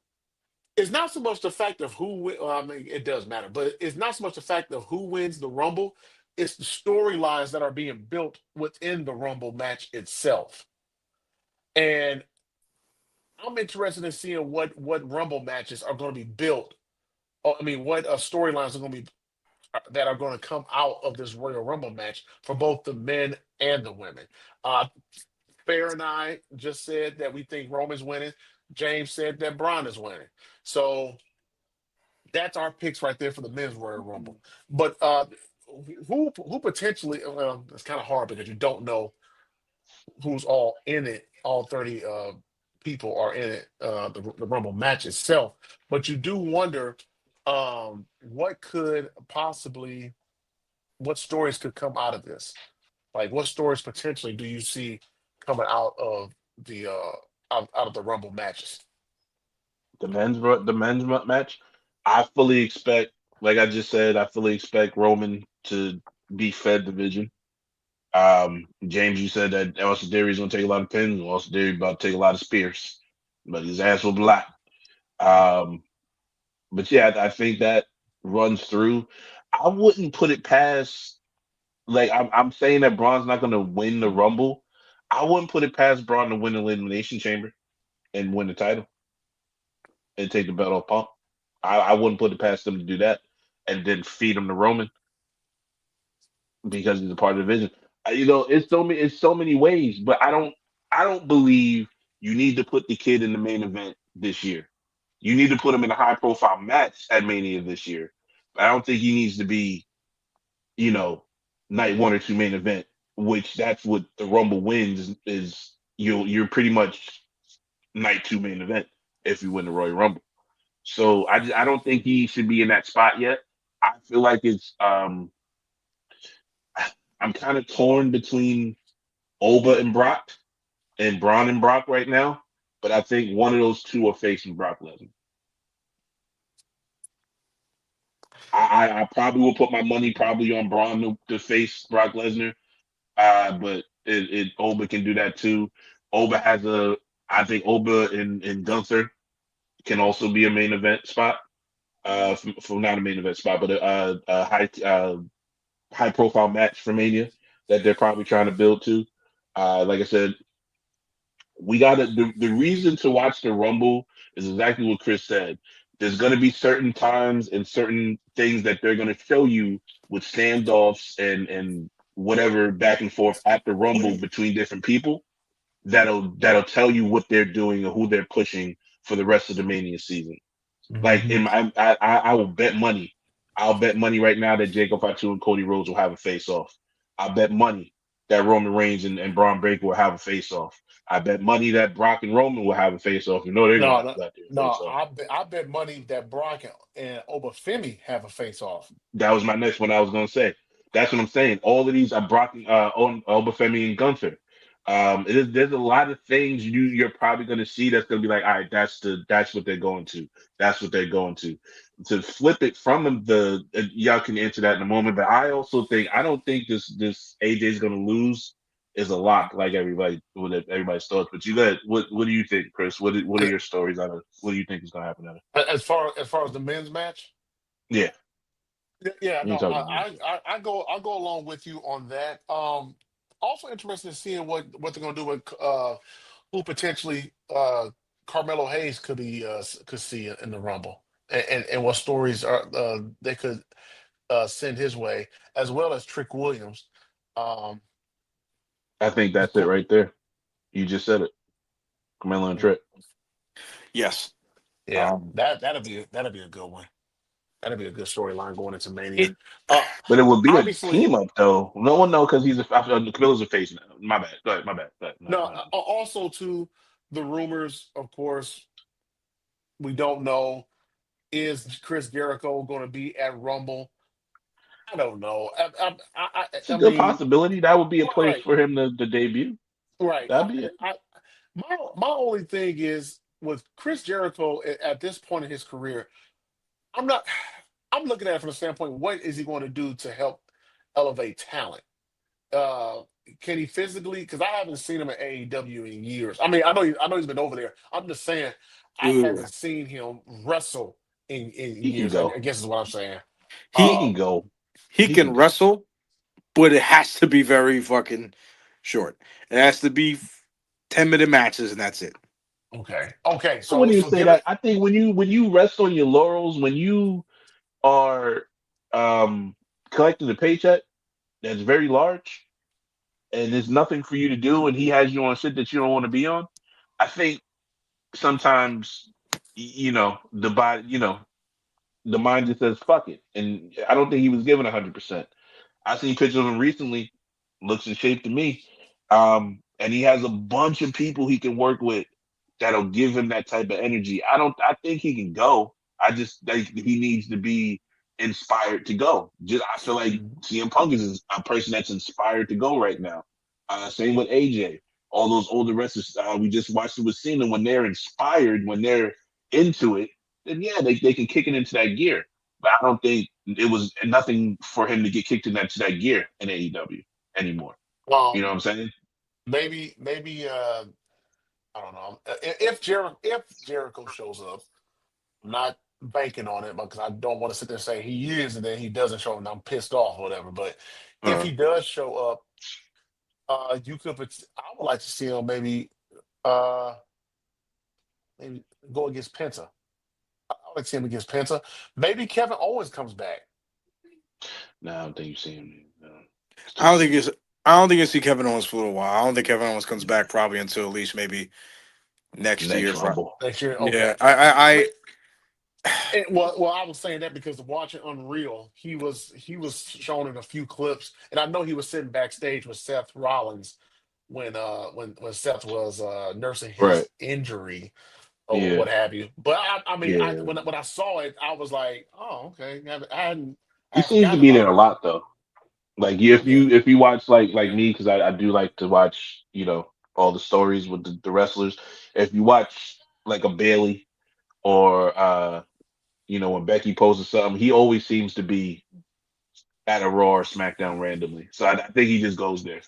It's not so much the fact of well, I mean, it does matter, but it's not so much the fact of who wins the Rumble. It's the storylines that are being built within the Rumble match itself. And I'm interested in seeing what Rumble matches are going to be built. Or, I mean, what storylines are going to be that are going to come out of this Royal Rumble match for both the men and the women. Uh, Fair and I just said that we think Roman's winning. James said that Braun is winning. So That's our picks right there for the men's Royal Rumble. But who potentially? Well, it's kind of hard because you don't know who's all in it. All 30 people are in it. The Rumble match itself, but you do wonder what could possibly, what stories could come out of this. Like, what stories potentially do you see coming out of the out of the Rumble matches? The men's match. I fully expect, like I just said, I fully expect Roman to be fed division. James, you said that Austin Theory is going to take a lot of pins. Austin Theory about to take a lot of spears, but his ass will black. Um, but yeah, I think that runs through. I wouldn't put it past. Like I'm saying that Braun's not going to win the Rumble. I wouldn't put it past Braun to win the Elimination Chamber and win the title and take the belt off Punk. I wouldn't put it past them to do that and then feed him to Roman because he's a part of the division. It's so many ways, but I don't believe you need to put the kid in the main event this year. You need to put him in a high profile match at Mania this year. But I don't think he needs to be, you know, night one or two main event, which that's what the Rumble wins is you're pretty much night two main event if you win the Royal Rumble. So I don't think he should be in that spot yet. I feel like I'm kind of torn between Oba and Brock and Braun and Brock right now, but I think one of those two are facing Brock Lesnar. I probably will put my money probably on Braun to face Brock Lesnar, but Oba can do that too. Oba has a I think Oba and Gunther can also be a main event spot. From not a main event spot, but a high profile match for Mania that they're probably trying to build to. Like I said, we got to the reason to watch the Rumble is exactly what Chris said. There's going to be certain times and certain things that they're going to show you with standoffs and whatever back and forth at the Rumble between different people that'll tell you what they're doing or who they're pushing for the rest of the Mania season. Like Mhm. in I will bet money. I'll bet money right now that Jacob Fatu and Cody Rhodes will have a face off. I bet money that Roman Reigns and Braun Breaker will have a face off. I bet money that Brock and Roman will have a face off. You know they're gonna No, have no, a goddamn no. face off. I bet money that Brock and Obafemi have a face off. That was my next one I was gonna say. That's what I'm saying. All of these are Brock, Obafemi and Gunther. There's a lot of things you're probably gonna see that's gonna be like, all right, that's what they're going to. That's what they're going to. To flip it from y'all can answer that in a moment. But I also think I don't think this AJ's gonna lose is a lock like everybody's thoughts. But you got what do you think, Chris? What are your stories out of what do you think is gonna happen out of? As far as the men's match. Yeah, Yeah, you no, talking about I go along with you on that. Also interested in seeing what they're gonna do with who potentially Carmelo Hayes could see in the Rumble, and what stories are they could send his way, as well as Trick Williams. Um, I think of that's it cour- right there. You just said it. Camilla and Trick. Yes. yeah, Um, that'll be a good one. That'll be a good storyline going into Mania. it Uh, But it would be a obviously, team up though. No one know because Camilla's a face now. My bad. Go ahead. My bad. Go ahead. no. My bad. Also, to the rumors, of course, we don't know. Is Chris Jericho going to be at Rumble? I don't know. It's a I good mean, possibility. That would be a place right, for him to debut. right. That'd be it. My only thing is with Chris Jericho at this point in his career, I'm not. I'm looking at it from the standpoint: what is he going to do to help elevate talent? Uh, can he physically? Because I haven't seen him at AEW in years. I mean, I know he's been over there. I'm just saying I ugh. haven't seen him wrestle in He can years. I go. guess is what I'm saying. He he can Um, go. he He can can go. wrestle, but it has to be very fucking short. It has to be 10-minute matches, and that's it. okay, okay. I So wouldn't even so say give it. that. I think when you rest on your laurels, when you are collecting a paycheck that's very large and there's nothing for you to do, and he has you on shit that you don't want to be on. I think sometimes the body, the mind just says fuck it, and I don't think he was given 100%. I seen pictures of him recently. Looks in shape to me. And he has a bunch of people he can work with that'll give him that type of energy. I think he can go. I just think he needs to be inspired to go. Just I feel like Mhm. CM Punk is a person that's inspired to go right now. Same with AJ. All those older wrestlers we just watched it with Cena. When they're inspired, when they're into it, then yeah, they can kick it into that gear. But I don't think it was nothing for him to get kicked into that gear in AEW anymore. You know what Well, I'm saying? maybe I don't know. If Jericho shows up, I'm not banking on it because I don't want to sit there and say he is and then he doesn't show up and I'm pissed off or whatever. But if Uh, he does show up, you could. I would like to see him uh maybe go against Penta. I would like to see him against Penta. Maybe Kevin Owens comes back. no, I don't think you see him. No, it's too I don't think soon. it's. I don't think you see Kevin Owens for a little while. I don't think Kevin Owens comes back probably until at least maybe next Next year. Rumble. Next year. Yeah, Okay. Well, I was saying that because watching Unreal, he was shown in a few clips, and I know he was sitting backstage with Seth Rollins when Seth was nursing Right. his injury or Yeah. what have you. But I mean, Yeah. when I saw it, I was like, oh, okay. I He had seems to forgotten be about there a him. lot though. Like if Yeah, you watch like me, because I do like to watch, all the stories with the wrestlers. If you watch like a Bailey or when Becky poses something, he always seems to be at a Raw or SmackDown randomly. So I think he just goes there.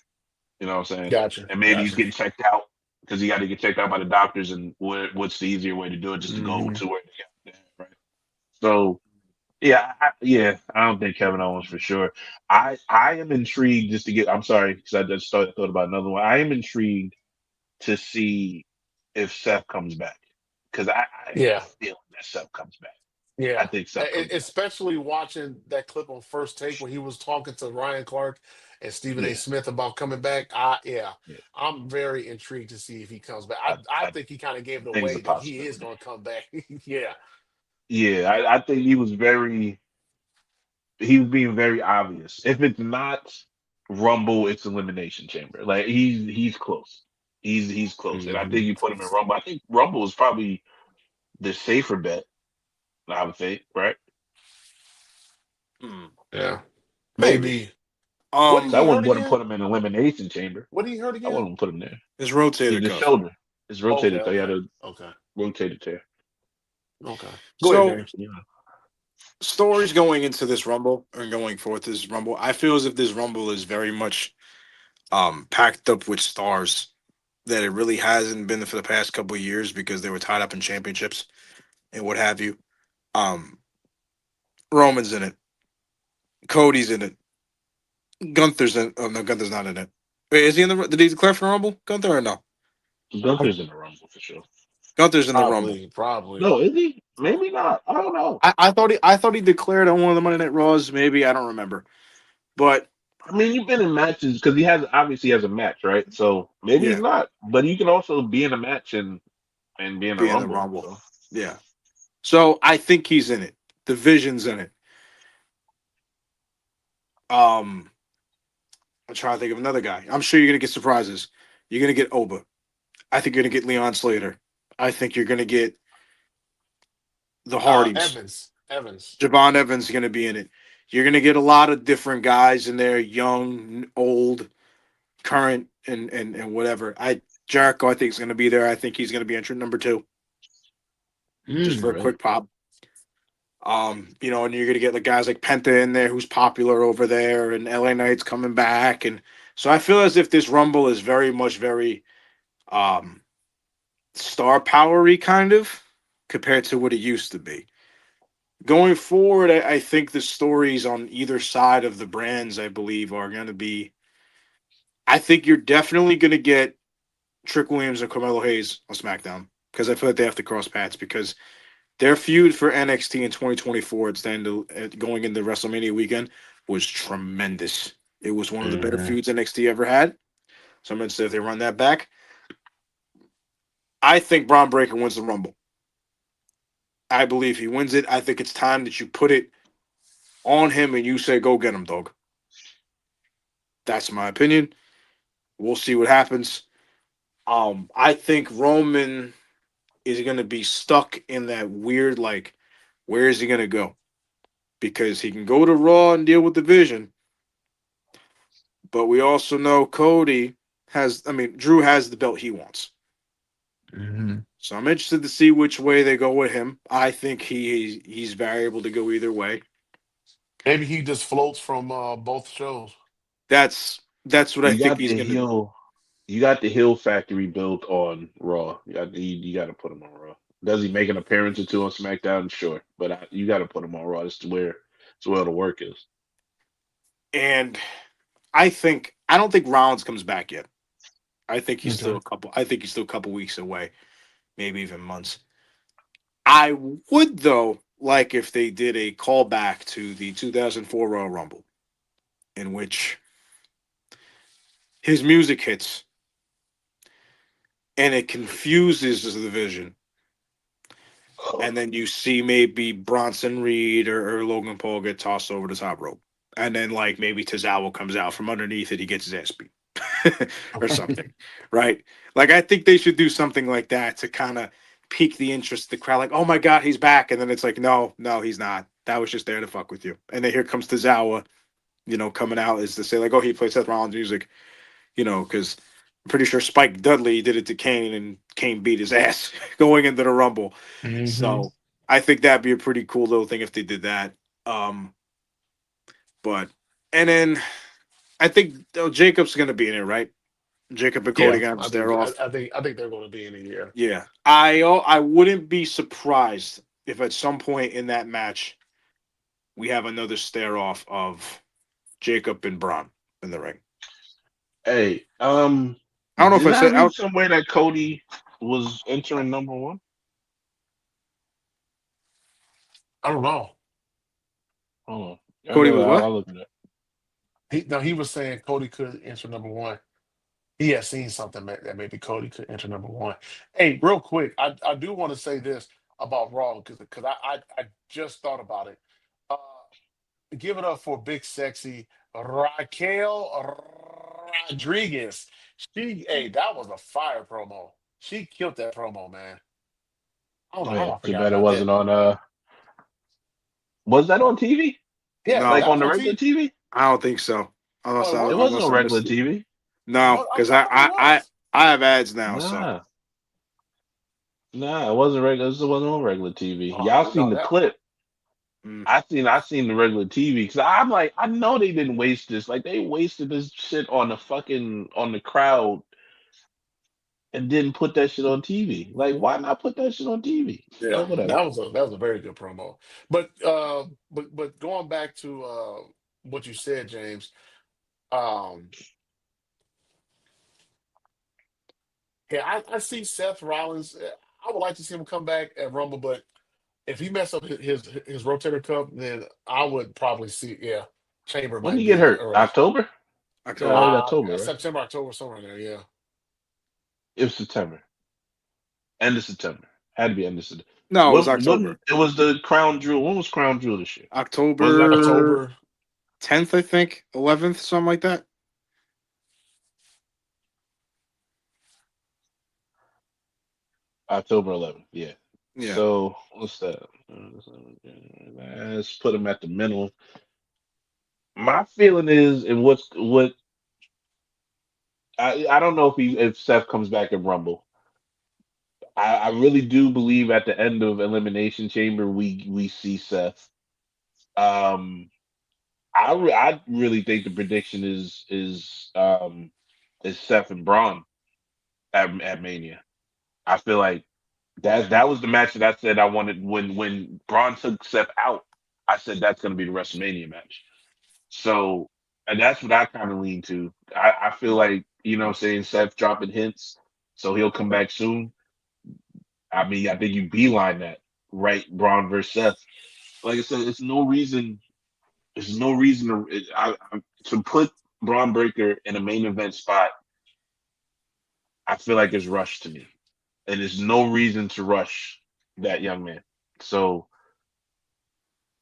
You know what I'm saying? gotcha, And maybe he's gotcha. getting checked out because he got to get checked out by the doctors, and what's the easier way to do it? Just to go Hmm. to where they got there, right? So yeah, yeah, I don't think Kevin Owens for sure. I am intrigued just to get. I'm sorry because I just thought about another one. I am intrigued to see if Seth comes back because I have a Yeah, feeling that Seth comes back. I yeah. think Seth comes back. Especially watching that clip on First Take when he was talking to Ryan Clark and Stephen A. Yeah, Smith about coming back. Yeah, yeah. I'm very intrigued to see if he comes back. I, I I think he kind of gave it think it's a away that he is possibility. going to come back. Yeah, Yeah, I think he was being very obvious. If it's not Rumble, it's Elimination Chamber. Like he's close. He's close, and I think hmm, you put him in Rumble. I think Rumble is probably the safer bet. I would think, right? Hmm, yeah, maybe. maybe. What did So I he Um, hurt wouldn't want to again? put him in Elimination Chamber. What did he hurt I again? wouldn't put him there. his rotator The cuff. shoulder, his Okay, rotated. So he had okay, a okay, rotated tear. okay. Go ahead, So James. You know. stories going into this Rumble or going forth this Rumble, I feel as if this Rumble is very much packed up with stars that it really hasn't been for the past couple of years because they were tied up in championships and what have you. Um, Roman's in it, Cody's in it, Gunther's in. Oh no, Gunther's not in it. Wait, is he in the? Did he declare for Rumble? Gunther or no? Gunther's in the Rumble for sure. Gunther's in the Rumble. Probably. No, is he? Maybe not. I don't know. I thought he declared on one of the Monday Night Raws. Maybe I don't remember, but I mean, you've been in matches because he has obviously has a match, right? So maybe he's yeah, not. But you can also be in a match and be in a be in the Rumble. Rumble. So Yeah. So I think he's in it. The Vision's in it. Um, I'm trying to think of another guy. I'm sure you're gonna get surprises. You're gonna get Oba. I think you're gonna get Leon Slater. I think you're gonna get the Hardys. Evans. Javon Evans is gonna be in it. You're gonna get a lot of different guys in there, young, old, current, and whatever. Jericho, I think is gonna be there. I think he's gonna be entrant number two, just for a right. quick pop. And you're gonna get like guys like Penta in there, who's popular over there, and LA Knight's coming back, and so I feel as if this Rumble is very much very um star powery kind of compared to what it used to be. Going forward, I think the stories on either side of the brands, I believe, are going to be. I think you're definitely going to get Trick Williams and Carmelo Hayes on SmackDown because I feel like they have to cross paths because their feud for NXT in 2024 going into WrestleMania weekend was tremendous. It was one of the better Hmm. feuds NXT ever had. So I'm going to say if they run that back, I think Braun Breaker wins the Rumble. I believe he wins it. I think it's time that you put it on him and you say, "Go get him, dog." That's my opinion. We'll see what happens. I think Roman is going to be stuck in that weird like, where is he going to go? Because he can go to Raw and deal with the Vision, but we also know Cody has. I mean, Drew has the belt he wants. Hmm. So I'm interested to see which way they go with him. I think he's variable to go either way. Maybe he just floats from both shows. That's what I You think got he's the going to do. heel. You got the heel factory built on Raw. You got to put him on Raw. Does he make an appearance or two on SmackDown? Sure, but you got to put him on Raw. That's where the work is. And I don't think Rollins comes back yet. I think he's still Okay. a couple. I think he's still a couple weeks away, maybe even months. I would though like if they did a callback to the 2004 Royal Rumble, in which his music hits and it confuses the division, and then you see maybe Bronson Reed or Logan Paul get tossed over the top rope, and then like maybe Tozawa comes out from underneath it, he gets his ass beat or something, right? Like I think they should do something like that to kind of pique the interest of the crowd. Like, oh my god, he's back, and then it's like, no, no, he's not. That was just there to fuck with you. And then here comes Tozawa, coming out is to say like, oh, he plays Seth Rollins music, because I'm pretty sure Spike Dudley did it to Kane and Kane beat his ass going into the Rumble. Hmm. So I think that'd be a pretty cool little thing if they did that. Um, but and then I think Jacob's gonna be in it, right? Jacob and Cody Yeah, gonna have to I stare think off. I think they're going to be in a year. Yeah, I wouldn't be surprised if at some point in that match we have another stare off of Jacob and Braun in the ring. Hey, I don't know if did I I said read somewhere that Cody was entering number one? I don't know. Hold on. Cody was what? I'll look at it. He was saying Cody could enter number one. He has seen something that maybe Cody could enter number one. Hey, real quick, I do want to say this about Raw because I just thought about it. Uh, give it up for big sexy Raquel Rodriguez. Hey, that was a fire promo. She killed that promo, man. I don't know Oh how yeah, I too forgot bad it about that. wasn't on. Was that on TV? Yeah, No, Like that on was the on regular TV. TV? I don't think so. Oh, Unless it I It was. wasn't unless on I regular missed it. TV. No, I because thought it was. I have ads now. So Nah, nah, it wasn't regular. It wasn't on regular TV. Oh Y'all seen no, the that. clip? mm. I seen the regular TV because I'm like, I know they didn't waste this. Like they wasted this shit on the crowd and didn't put that shit on TV. Like, why not put that shit on TV? Yeah, But whatever. that was a very good promo. But going back to what you said, James. Um, yeah, I see Seth Rollins. I would like to see him come back at Rumble, but if he mess up his rotator cuff, then I would probably see. Yeah, Chamber When did might he get be the hurt? earliest. October? Yeah, October. late October, right? September, October, somewhere in there. Yeah. It was September. End of September. Had to be end of September. No, it was When October. it was the Crown Jewel. When was Crown Jewel this year? Was it October? October October. 10th, I think, 11th, something like that. October 11th. Yeah. Yeah. So what's that? Let's put him at the minimum. My feeling is, and what I don't know if Seth comes back in Rumble. I really do believe at the end of Elimination Chamber we see Seth. Um, I really think the prediction is Seth and Braun at Mania. I feel like that was the match that I said I wanted when Braun took Seth out. I said that's going to be the WrestleMania match. So, and that's what I kind of lean to. I feel like, what I'm saying, Seth dropping hints, so he'll come back soon. I mean, I think you beeline that, right? Braun versus Seth. Like I said, there's no reason to put Braun Breaker in a main event spot. I feel like it's rushed to me. And there's no reason to rush that young man. So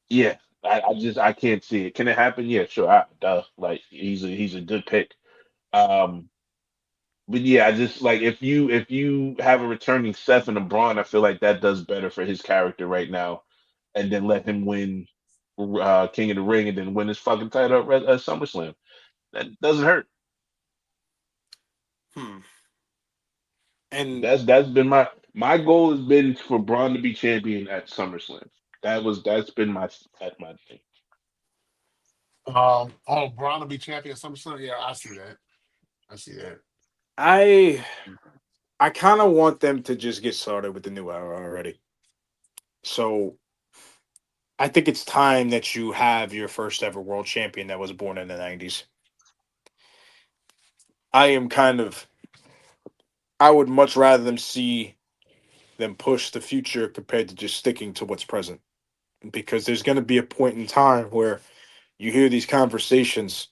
yeah, I can't see it. Can it happen? Yeah, sure. Like he's a good pick. Um, but yeah, I just like if you have a returning Seth and a Braun, I feel like that does better for his character right now, and then let him win King of the Ring and then win his fucking title at SummerSlam. That doesn't hurt. Hmm. And That's been my goal has been for Braun to be champion at SummerSlam. That's been my thing. Oh, Braun will be champion at SummerSlam. Yeah, I see that. I see that. I I kind of want them to just get started with the new era already. So I think it's time that you have your first ever world champion that was born in the 90s. I am kind of I would much rather them see them push the future compared to just sticking to what's present. Because there's going to be a point in time where you hear these conversations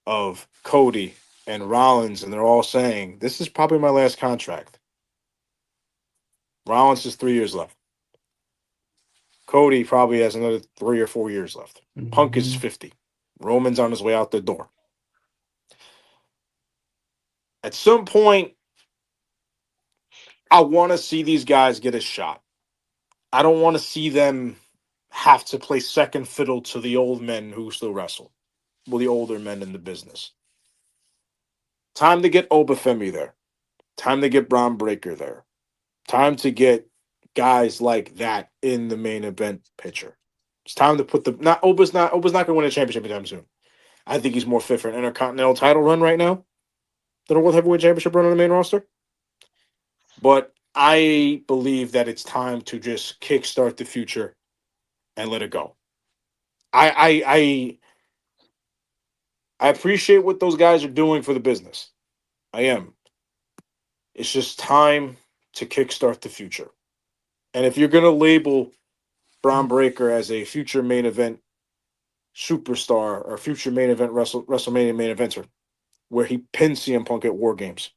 of Cody and Rollins, and they're all saying, "This is probably my last contract." Rollins has 3 years left. Cody probably has another 3 or 4 years left. Punk is Hmm. 50. Roman's on his way out the door. At some point, I want to see these guys get a shot. I don't want to see them have to play second fiddle to the old men who still wrestle. Well, the older men in the business. Time to get Obafemi there. Time to get Braun Breaker there. Time to get guys like that in the main event picture. It's time to put the not going to win a championship anytime soon. I think he's more fit for an intercontinental title run right now than a world heavyweight championship run on the main roster. But I believe that it's time to just kickstart the future and let it go. I I I, I appreciate what those guys are doing for the business. I am. It's just time to kickstart the future. And if you're gonna label Braun Breaker as a future main event superstar or future main event WrestleMania main eventer, where he pins CM Punk at War Games,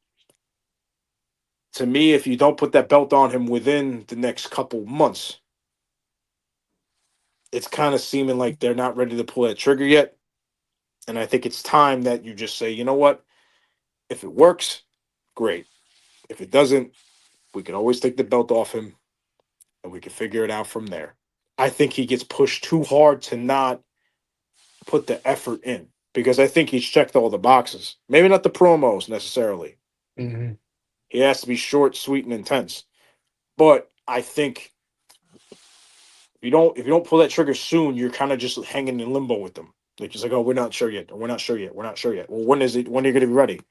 to me, if you don't put that belt on him within the next couple months, it's kind of seeming like they're not ready to pull that trigger yet. And I think it's time that you just say, you know what? If it works, great. If it doesn't, we can always take the belt off him and we can figure it out from there. I think he gets pushed too hard to not put the effort in because I think he's checked all the boxes. Maybe not the promos necessarily. Hmm. He has to be short, sweet, and intense. But I think if you don't pull that trigger soon, you're kind of just hanging in limbo with them. They're just like, oh, we're not sure yet. We're not sure yet. We're not sure yet. Well, when is it? When are you going to be ready?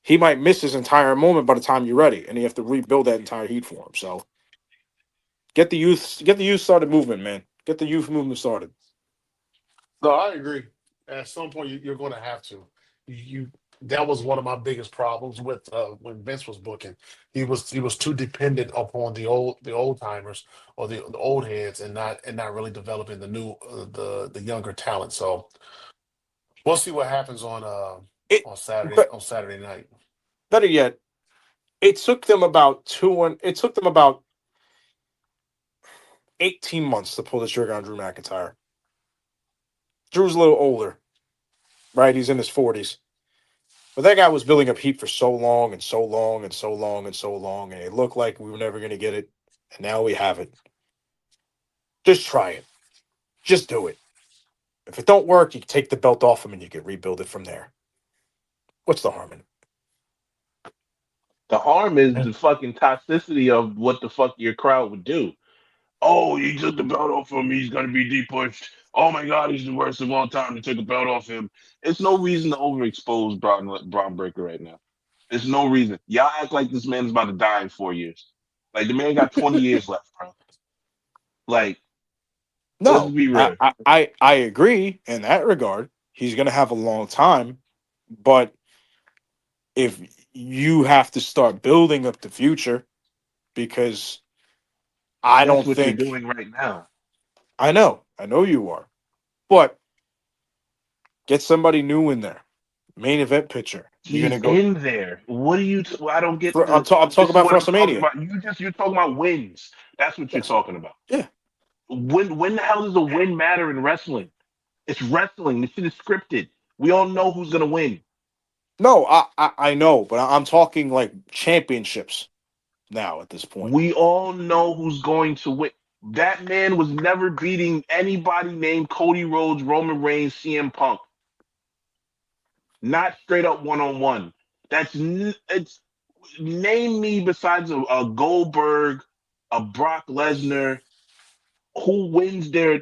He might miss his entire moment by the time you're ready, and you have to rebuild that entire heat for him. So get the youth started movement, man. Get the youth movement started. No, I agree. At some point, you're going to have to. You that was one of my biggest problems with when Vince was booking. He was too dependent upon the old timers or the old heads and not really developing the new the younger talent. So we'll see what happens It, on Saturday but on Saturday night. better yet, it took them about 18 months to pull the trigger on Drew McIntyre. Drew's a little older, right? He's in his 40s. But that guy was building up heat for so long and so long and so long and so long, and it looked like we were never going to get it. And now we have it. Just try it. Just do it. If it don't work, you can take the belt off him and you can rebuild it from there. What's the harm in it? The harm is the fucking toxicity of what the fuck your crowd would do. Oh, he took the belt off him. He's gonna be depushed. Oh my God, he's the worst of all time. They took the belt off him. It's no reason to overexpose Braun Breaker right now. There's no reason. Y'all act like this man's about to die in 4 years. Like the man got 20 years left, bro. Like, let's No, be real. I agree in that regard. He's going to have a long time, but if you have to start building up the future, because I That's don't what you're think doing right now. I know you are, but get somebody new in there, main event pitcher. You're gonna He's go. in there. What do you? I don't get the. I'm talking This is about what for I'm talking WrestleMania. about. You're talking about wins. That's what you're Yes. talking about. Yeah. When the hell does a win matter in wrestling? It's wrestling. This shit is scripted. We all know who's gonna win. No, I know, but I'm talking like championships now at this point. We all know who's going to win. That man was never beating anybody named Cody Rhodes, Roman Reigns, CM Punk. Not straight up one on one. It's name me besides a Goldberg, a Brock Lesnar, who wins their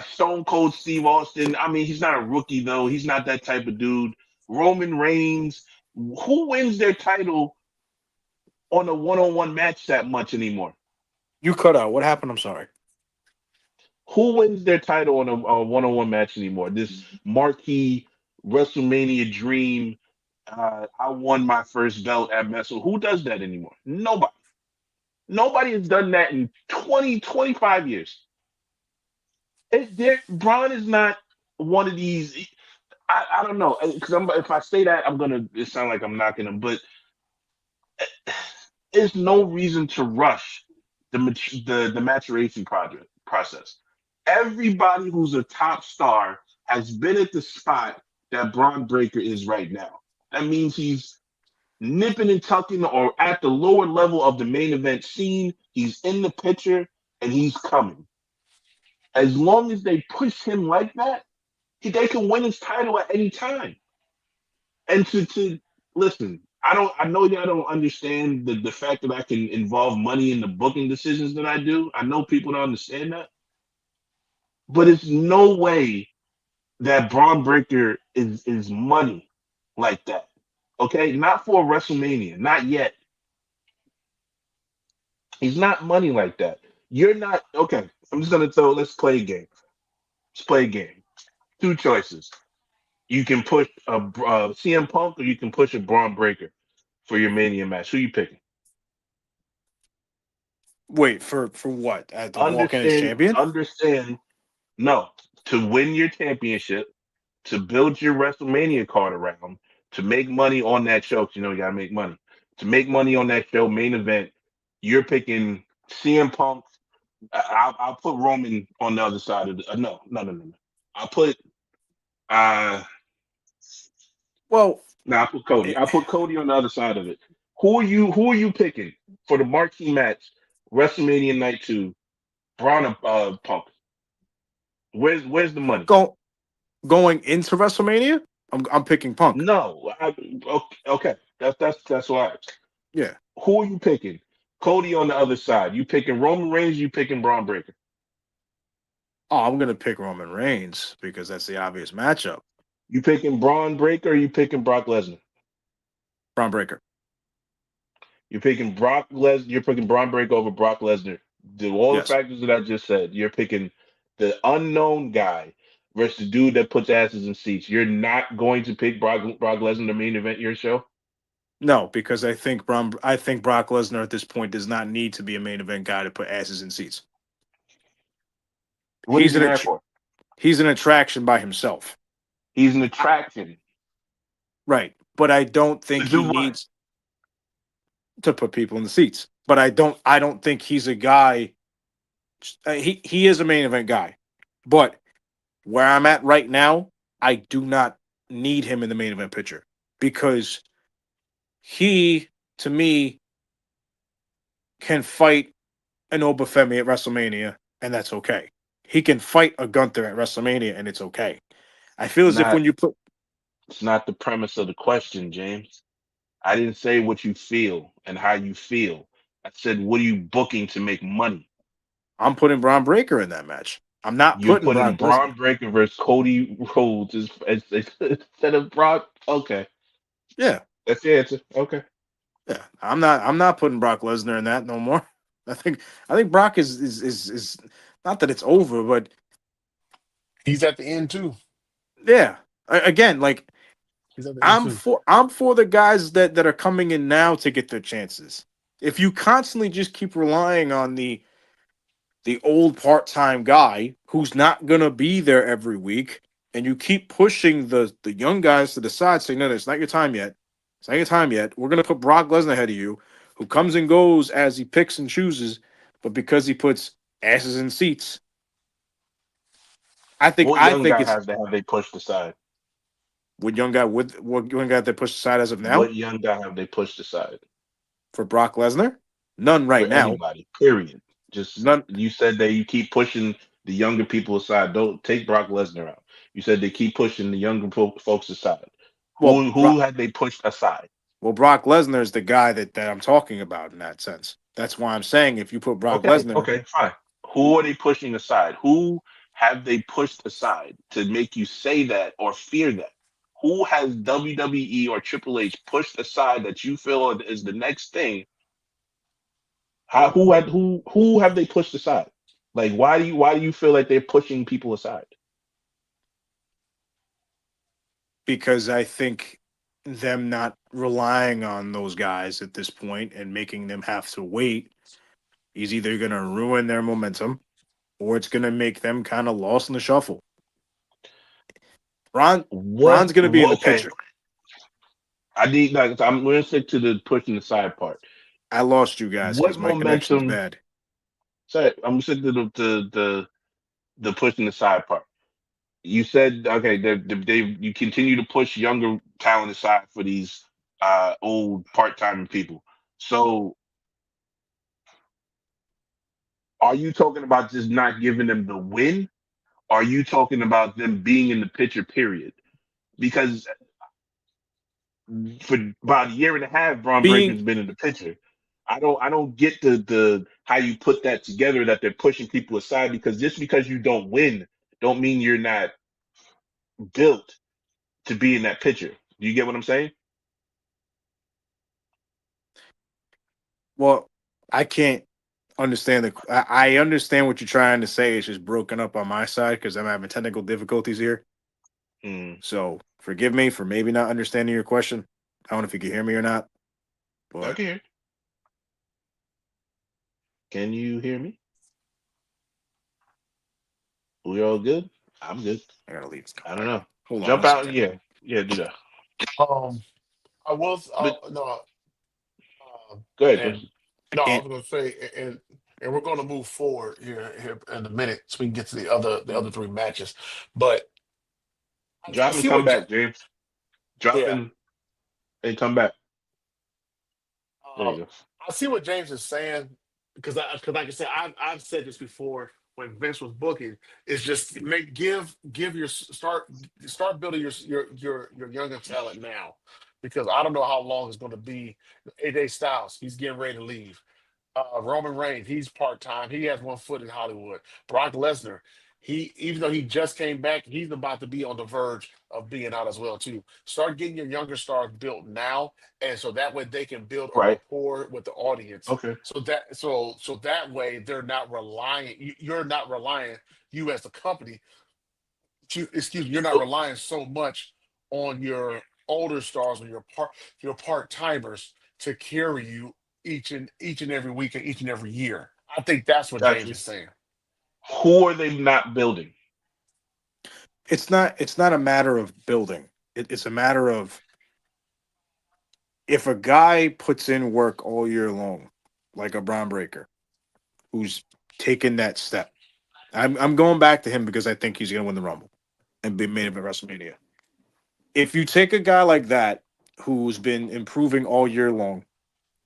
Stone Cold Steve Austin. I mean, he's not a rookie though. He's not that type of dude. Roman Reigns. Who wins their title on a one on one match that much anymore? You cut out. What happened? I'm sorry. Who wins their title on a one on one match anymore? This marquee WrestleMania dream. I won my first belt at Messel. Who does that anymore? Nobody. Nobody has done that in 20, 25 years. Braun is not one of these. I don't know because if I say that I'm gonna it sound like I'm knocking him, but there's no reason to rush the maturation project process. Everybody who's a top star has been at the spot that Braun Breaker is right now. That means he's nipping and tucking or at the lower level of the main event scene. He's in the picture and he's coming. As long as they push him like that, they can win his title at any time. And to listen, I know y'all don't understand the fact that I can involve money in the booking decisions that I do. I know people don't understand that. But it's no way that Braun Breaker is money like that. Okay? Not for WrestleMania. Not yet. He's not money like that. You're not okay. I'm just gonna tell let's play a game. Let's play a game. Two choices. You can push a CM Punk or you can push a Braun Breaker for your Mania match. Who you picking? Wait for what? To walk in as champion? Understand. No, to win your championship, to build your WrestleMania card around, to make money on that show. 'Cause you know you gotta make money. To make money on that show, main event, you're picking CM Punk. I'll put Roman on the other side of the. No. I'll put uh Well, no, I put Cody. eh, I put Cody on the other side of it. Who are you picking for the marquee match, WrestleMania Night 2, Braun Punk? Where's the money? go going into WrestleMania, I'm picking Punk. No, okay. That's why. Yeah. Who are you picking? Cody on the other side. You picking Roman Reigns? You picking Braun Breaker? Oh, I'm gonna pick Roman Reigns because that's the obvious matchup. You picking Braun Breaker? Or you picking Brock Lesnar? Braun Breaker. You're picking Brock Les. You're picking Braun Breaker over Brock Lesnar. Do all the Yes. factors that I just said. You're picking the unknown guy versus the dude that puts asses in seats. You're not going to pick Brock Lesnar to main event your show. No, because I think Brock Lesnar at this point does not need to be a main event guy to put asses in seats. What is He's he an there att- for? he's an attraction by himself. He's an I, attraction right, but I don't to think do he what? needs to put people in the seats. But I don't think he's a guy. He is a main event guy, but where I'm at right now, I do not need him in the main event picture because he, to me, can fight an Obafemi at WrestleMania, and that's okay. He can fight a Gunther at WrestleMania, and it's okay. I feel as if Not. when you put, It's not the premise of the question, James. I didn't say what you feel and how you feel. I said, what are you booking to make money? I'm putting Braun Breaker in that match. I'm not You're putting putting Brock Lesnar. Braun Breaker versus Cody Rhodes instead of Brock. Okay, Yeah, that's the answer. Okay, yeah. I'm not putting Brock Lesnar in that no more. I think Brock is not that it's over, but He's at the end too. yeah. Again, like He's at the end I'm too. for I'm for the guys that are coming in now to get their chances. If you constantly just keep relying on the old part-time guy who's not gonna be there every week, and you keep pushing the young guys to the side, saying, no, no, it's not your time yet. It's not your time yet. We're gonna put Brock Lesnar ahead of you, who comes and goes as he picks and chooses, but because he puts asses in seats, What I young think guy it's have they pushed aside? what young guy they pushed aside as of now What young guy have they pushed aside for Brock Lesnar. None for right now. anybody? Period. Just None. you said that you keep pushing the younger people aside. Don't take Brock Lesnar out. You said they keep pushing the younger folks aside. Well, Who had they pushed aside? Brock Lesnar is the guy that I'm talking about in that sense. That's why I'm saying if you put Brock Okay, Lesnar, okay, fine. Who are they pushing aside? Who have they pushed aside to make you say that or fear that? Who has WWE or Triple H pushed aside that you feel is the next thing? Who have they pushed aside? Like why do you feel like they're pushing people aside? because I think them not relying on those guys at this point and making them have to wait is either going to ruin their momentum or it's going to make them kind of lost in the shuffle. Ron Ron's going to be in the Okay, picture. I need like I'm gonna stick to the pushing aside part. I lost you guys What because my connection's momentum? bad. Sorry, I'm gonna stick to the pushing aside part. You said okay, they you continue to push younger talent aside for these old part time people. So are you talking about just not giving them the win? Are you talking about them being in the picture? Period. Because for about a year and a half, Braun Being Breaker's been in the picture. I don't get the how you put that together that they're pushing people aside because just because you don't win don't mean you're not built to be in that picture. Do you get what I'm saying? well, I can't understand I understand what you're trying to say. It's just broken up on my side because I'm having technical difficulties here. Hmm. So forgive me for maybe not understanding your question. I don't know if you can hear me or not, but Okay. Can you hear me? We all good? I'm good. I gotta leave and come I don't back. know. Hold on Jump one out. second. Yeah. Yeah, do that. Um, I was But no, go ahead, and Chris. no, I And was going to say, and we're going to move forward here in a minute so we can get to the other three matches. But I Drop and see come what, back, James. Drop yeah, and come back. There um, you go. I see what James is saying because like I said, I've said this before when Vince was booking. It's just give your start building your younger talent now because I don't know how long it's going to be. AJ Styles, he's getting ready to leave. Roman Reigns, he's part time. He has one foot in Hollywood. Brock Lesnar, he even though he just came back, he's about to be on the verge of being out as well too. Start getting your younger stars built now, and so that way they can build a Right. rapport with the audience. Okay. So that way they're not relying. You're not relying. You as the company, excuse me, you're not So relying so much on your older stars or your part timers to carry you each and every week and each and every year. I think that's what got James you. is saying. Who are they not building? it's not a matter of building. It's a matter of if a guy puts in work all year long, like a Braun Breaker, who's taken that step. I'm going back to him because I think he's gonna win the Rumble and be made of at WrestleMania. If you take a guy like that who's been improving all year long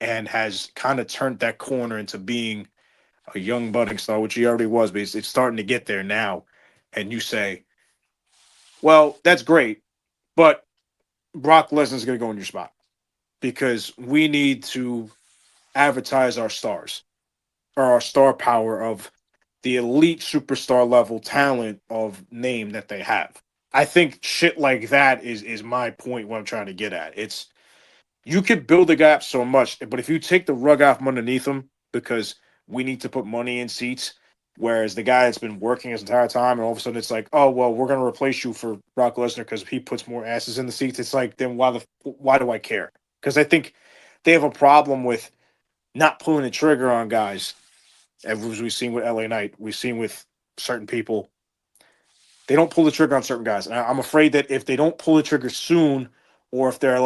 and has kind of turned that corner into being a young budding star, which he already was, but it's starting to get there now, and you say, well, that's great, but Brock Lesnar's going to go in your spot because we need to advertise our stars or our star power of the elite superstar level talent of name that they have. I think shit like that is my point. What I'm trying to get at. It's you could build a gap so much, but if you take the rug out from underneath them because we need to put money in seats, whereas the guy that's been working his entire time, and all of a sudden it's like, oh well, we're gonna replace you for Brock Lesnar because he puts more asses in the seats. It's like, then why do I care? Because I think they have a problem with not pulling the trigger on guys, as we've seen with LA Knight, we've seen with certain people. They don't pull the trigger on certain guys, and I'm afraid that if they don't pull the trigger soon, or if they're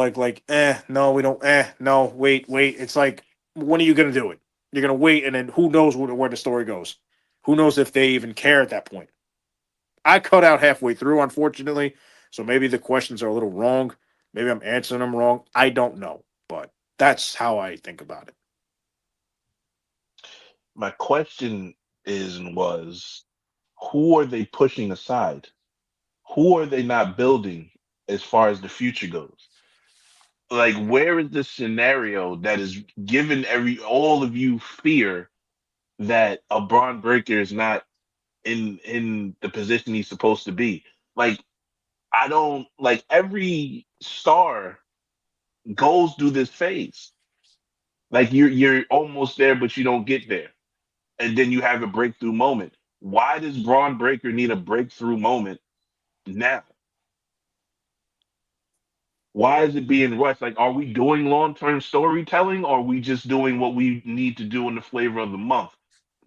no, we don't, no, wait, it's like, when are you gonna do it? You're gonna wait, and then who knows where the story goes? Who knows if they even care at that point? I cut out halfway through, unfortunately, so maybe the questions are a little wrong. Maybe I'm answering them wrong. I don't know, but that's how I think about it. My question is and was, who are they pushing aside? Who are they not building as far as the future goes? Like, where is the scenario that is giving all of you fear that a Braun Breaker is not in the position he's supposed to be? Like, I don't like every star goes through this phase. Like you're almost there, but you don't get there, and then you have a breakthrough moment. Why does Braun Breaker need a breakthrough moment now? Why is it being rushed? Like, are we doing long term storytelling, or are we just doing what we need to do in the flavor of the month?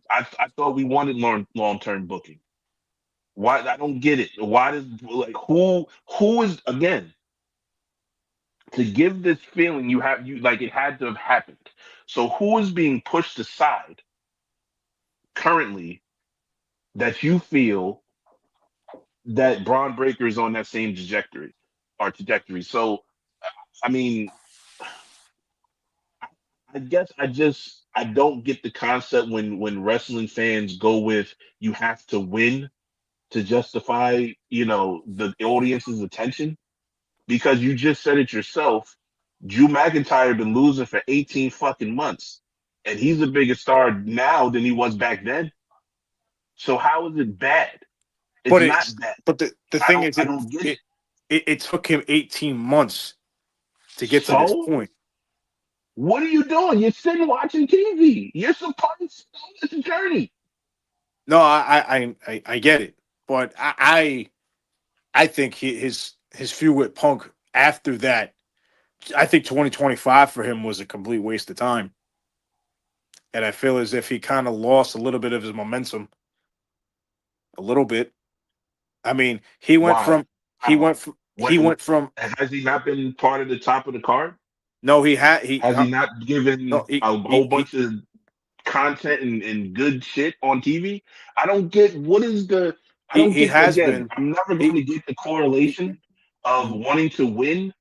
I thought we wanted long term booking. Why I don't get it. Why does like who is again to give this feeling you like it had to have happened. So who is being pushed aside currently that you feel that Braun Breaker is on that same trajectory? So I mean, I guess I don't get the concept when wrestling fans go with you have to win to justify, the audience's attention, because you just said it yourself. Drew McIntyre been losing for 18 fucking months, and he's a bigger star now than he was back then. So how is it bad? It's But not it's bad. but the I thing don't is, I don't get it. it took him 18 months to get to this So point. what are you doing? You're sitting watching TV. You're supposed to it's a journey. No, I get it, but I think his feud with Punk after that, I think 2025 for him was a complete waste of time, and I feel as if he kind of lost a little bit of his momentum, a little bit. I mean, Why? How? he When went from has he not been part of the top of the card? no, he had he Has he not no given he, a whole bunch of content and good shit on TV? I don't get what is the I don't he get has again. been I'm never going he, to get the he correlation of wanting to win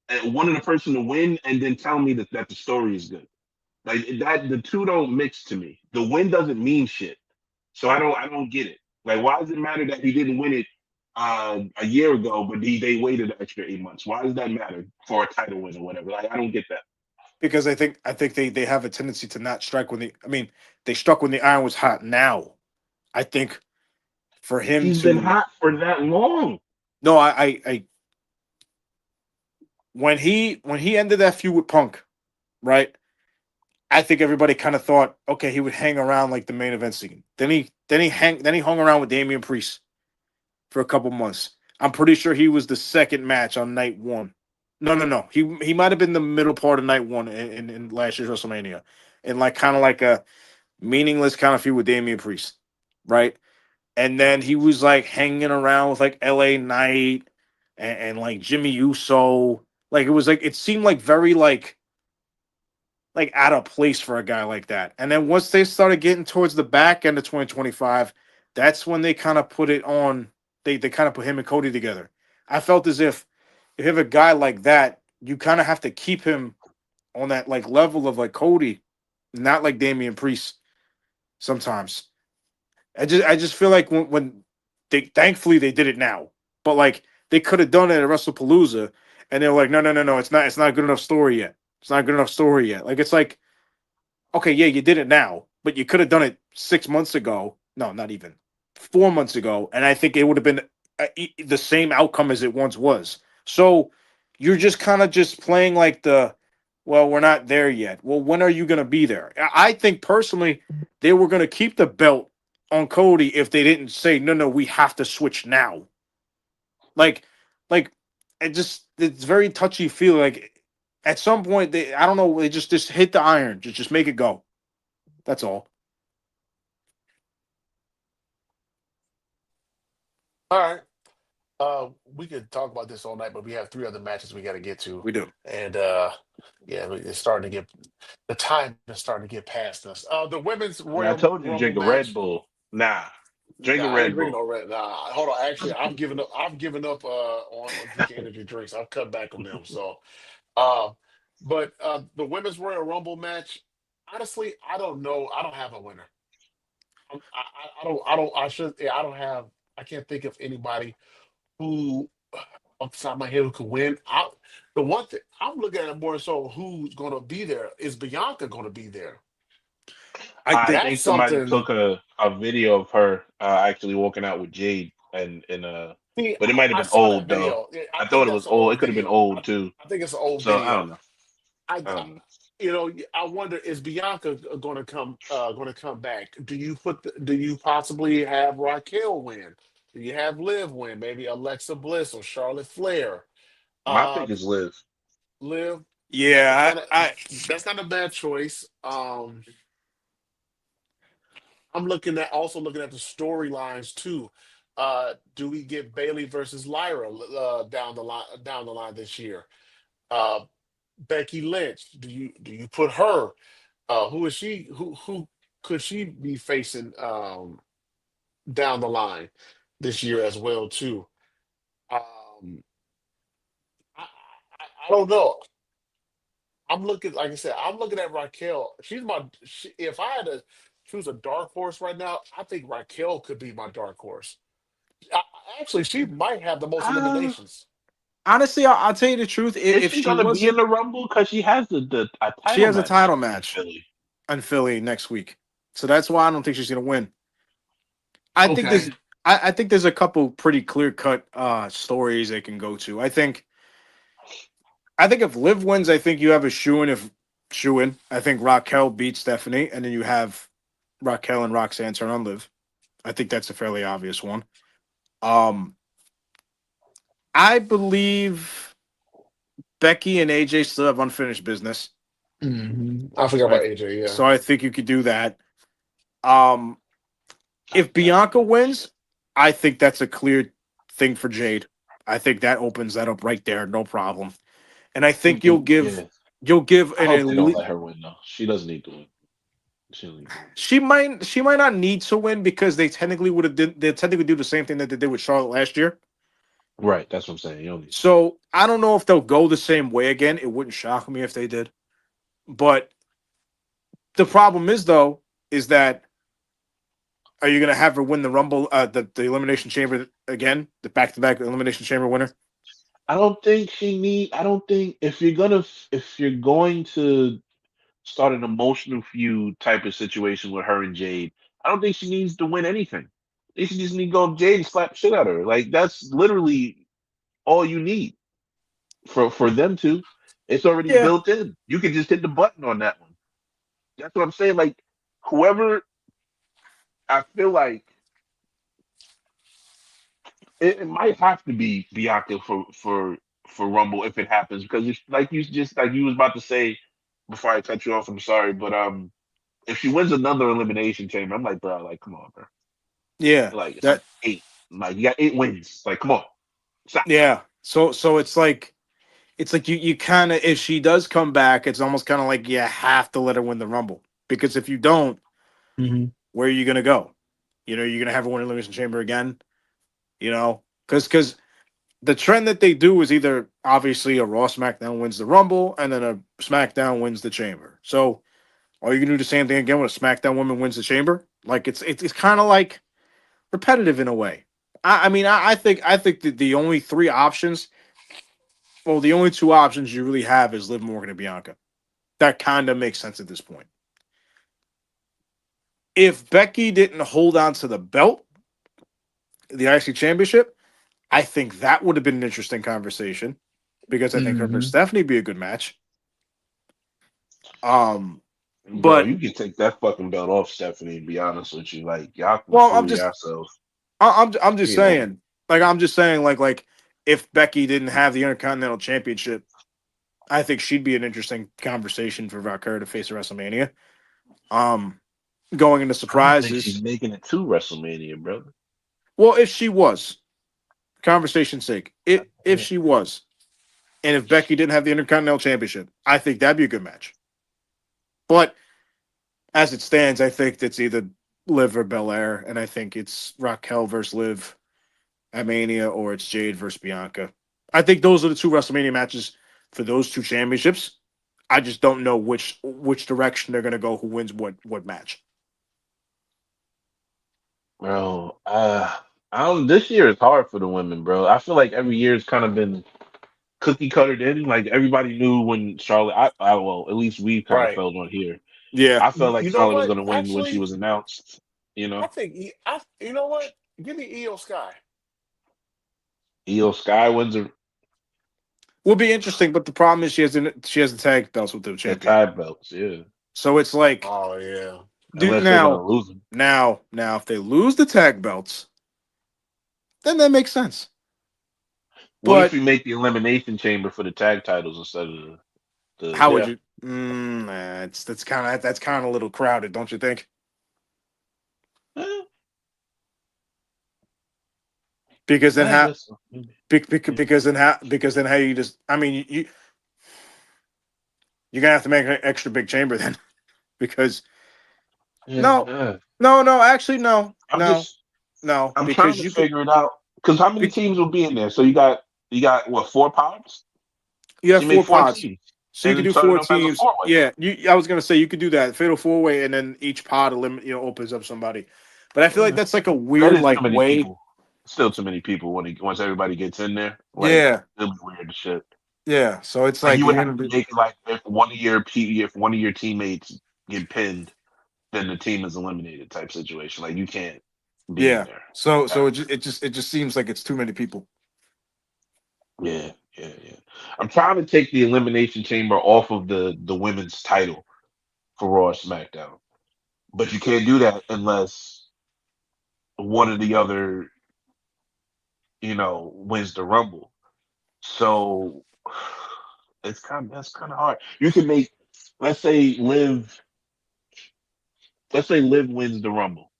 and wanting a person to win and then tell me that the story is good. Like that the two don't mix to me. The win doesn't mean shit. So I don't get it. Like why does it matter that he didn't win it a year ago, but they waited an extra 8 months? Why does that matter for a title win or whatever? Like I don't get that. because I think they have a tendency to not strike when they struck when the iron was hot. Now I think for him He's been to hot for that long. no I when he ended that feud with Punk, right? I think everybody kind of thought, okay, he would hang around like the main event scene. Then he hung around with Damian Priest for a couple months. I'm pretty sure he was the second match on night one. No. He might have been the middle part of night one in last year's WrestleMania, and like kind of like a meaningless kind of feud with Damian Priest, right? And then he was like hanging around with like L.A. Knight and like Jimmy Uso. Like it was like it seemed like out of place for a guy like that. And then once they started getting towards the back end of 2025, that's when they kind of put it on. They kind of put him and Cody together. I felt as if you have a guy like that, you kind of have to keep him on that like level of like Cody, not like Damian Priest sometimes. I just feel like when they thankfully they did it now, but like they could have done it at WrestlePalooza, and they're like, no, it's not a good enough story yet. It's not a good enough story yet. Like it's like, okay, yeah, you did it now, but you could have done it 6 months ago. No, not even 4 months ago, and I think it would have been the same outcome as it once was. So you're just kind of just playing like well, we're not there yet. Well, when are you going to be there? I think personally, they were going to keep the belt on Cody if they didn't say, no, we have to switch now. Like, like it's very touchy feel. Like at some point, I don't know, they just hit the iron, just make it go. That's all. All right. We could talk about this all night, but we have three other matches we got to get to, We do. and yeah, it's starting to get the time is starting to get past us. The women's Yeah, I Royal told you to Rumble drink a Red match. Bull. Nah, drink Nah, a I ain't Red drinking Bull. no red. Nah, hold on. Actually, I've given up. I've given up on drinking energy drinks. I've cut back on them. So, uh, but the women's Royal Rumble match. Honestly, I don't know. I don't have a winner. I don't. I don't. I should. Yeah, I don't have. I can't think of anybody who, off the top of my head, who could win. The one thing I'm looking at more so who's going to be there is Bianca going to be there? I I think That's think somebody something. took a video of her actually walking out with Jade, and See, but it might have I been saw that old though. video. Yeah, I I think thought it that's was an old. It old could have been video. old too. I think it's an old So I video. don't know. I, I don't know. I wonder, is Bianca going to come back? Do you possibly have Raquel win? Do you have Liv win? Maybe Alexa Bliss or Charlotte Flair. My pick Um, is Liv. Liv, yeah, I that's not a bad choice. I'm looking at also looking at the storylines too. Do we get Bailey versus Lyra down the line this year? Uh, Becky Lynch, do you put her? Who is she? Who could she be facing down the line this year as well too? Um, I don't know. I'm looking, like I said, I'm looking at Raquel. If I had to choose a dark horse right now, I think Raquel could be my dark horse. I, Actually, she might have the most Uh, eliminations. honestly, I'll tell you the truth. is If she she gonna be in wasn't, the Rumble? Because she has the a she title has a match title in match Philly. in Philly next week, so that's why I don't think she's gonna win. I think Okay. there's, I think there's a couple pretty clear cut stories they can go to. I think if Liv wins, I think you have a shoe in. If shoe in, I think Raquel beats Stephanie, and then you have Raquel and Roxanne turn on Liv. I think that's a fairly obvious one. Um, I believe Becky and AJ still have unfinished business. I forgot So about AJ. Yeah. I think you could do that. Um, if Bianca wins, I think that's a clear thing for Jade. I think that opens that up right there, no problem. And I think Yeah, you'll give I an hope they don't elite. let her win though. She doesn't need to win. She doesn't need to win. She might not need to win because they technically do the same thing that they did with Charlotte last year. Right, that's what I'm saying. You don't need to. So I don't know if they'll go the same way again. It wouldn't shock me if they did. But the problem is though, is that are you going to have her win the Rumble, the Elimination Chamber again, the back-to-back Elimination Chamber winner? I don't think she need. I don't think if you're going to start an emotional feud type of situation with her and Jade, I don't think she needs to win anything. They should just need to go up Jade and slap the shit out of her. Like that's literally all you need for them to. It's already Yeah, built in. You can just hit the button on that one. That's what I'm saying. Like whoever, I feel like it might have to be Bianca for Rumble if it happens because it's like you just like you was about to say before I cut you off. I'm sorry, but if she wins another elimination chamber, I'm like, bro, like come on, bro. yeah, Like it's like that, eight. Like you got 8 wins. Like come on, stop. yeah. So it's like you kind of, if she does come back, it's almost kind of like you have to let her win the Rumble because if you don't, hmm where are you going to go? You're going to have her win Elimination Chamber again. Because the trend that they do is either obviously a Raw SmackDown wins the Rumble and then a SmackDown wins the Chamber. So are you going to do the same thing again when a SmackDown woman wins the Chamber? Like it's kind of like repetitive in a way. I mean, I think that the only three options, well, the only two options you really have is Liv Morgan and Bianca. That kind of makes sense at this point. If Becky didn't hold on to the belt, the IC Championship, I think that would have been an interesting conversation because I think her hmm versus Stephanie be a good match. Um, Bro, but you can take that fucking belt off, Stephanie. To be honest with you, like y'all can well, fool yourselves. I'm just You know, saying, I'm just saying, like if Becky didn't have the Intercontinental Championship, I think she'd be an interesting conversation for Valkyrie to face at WrestleMania. Um, Going into I don't think she's surprises, making it to WrestleMania, brother. well, if she was. conversation's sake, if she was, and if Becky didn't have the Intercontinental Championship, I think that'd be a good match. But as it stands, I think it's either Liv or Belair, and I think it's Raquel versus Liv at Mania, or it's Jade versus Bianca. I think those are the two WrestleMania matches for those two championships. I just don't know which direction they're gonna go. Who wins what match? Bro, I don't. This year is hard for the women, bro. I feel like every year has kind of been cookie cuttered in. Like everybody knew when Charlotte. Well, at least we kind of Right. felt on here. Yeah, I felt like You know Charlotte was what? going to win when she Actually, was announced. You I know, think you know what? Give me Io Sky. Io Sky wins will be interesting. But the problem is she has the tag belts with the the champion. tag belts. Yeah, So it's like, Oh yeah. dude, unless they're going to lose them. now, if they lose the tag belts, then that makes sense. What if But you make the elimination chamber for the tag titles instead of the how would Yeah. you? It's that's kind of a little crowded, don't you think? eh, Because then I how? guess so. Maybe. Yeah. Because then how you just? I mean, you're gonna have to make an extra big chamber then. Because Yeah, no, yeah. no, actually I'm just no, I'm trying because to you could figure it out because how many be- teams will be in there? So you got what, four powers? you So have you make four four pods, teams so you and could then do turn it four up as a teams. four way. Yeah, I was gonna say you could do that fatal four way, and then each pod opens up somebody. But I feel like that's like a That weird is too like many way. people. Still too many people once everybody gets in there. Like Yeah, it'll be weird as shit. yeah. So it's Like like you would you're have gonna to be make it like if one of your teammates get pinned, then the team is eliminated type situation. Like you can't be in yeah. there. So That- it just seems like it's too many people. yeah, yeah, yeah. I'm trying to take the elimination chamber off of the women's title for Raw and SmackDown, but you can't do that unless one or the other, wins the Rumble. So that's kind of hard. You can make, let's say Liv, let's say Liv wins the Rumble.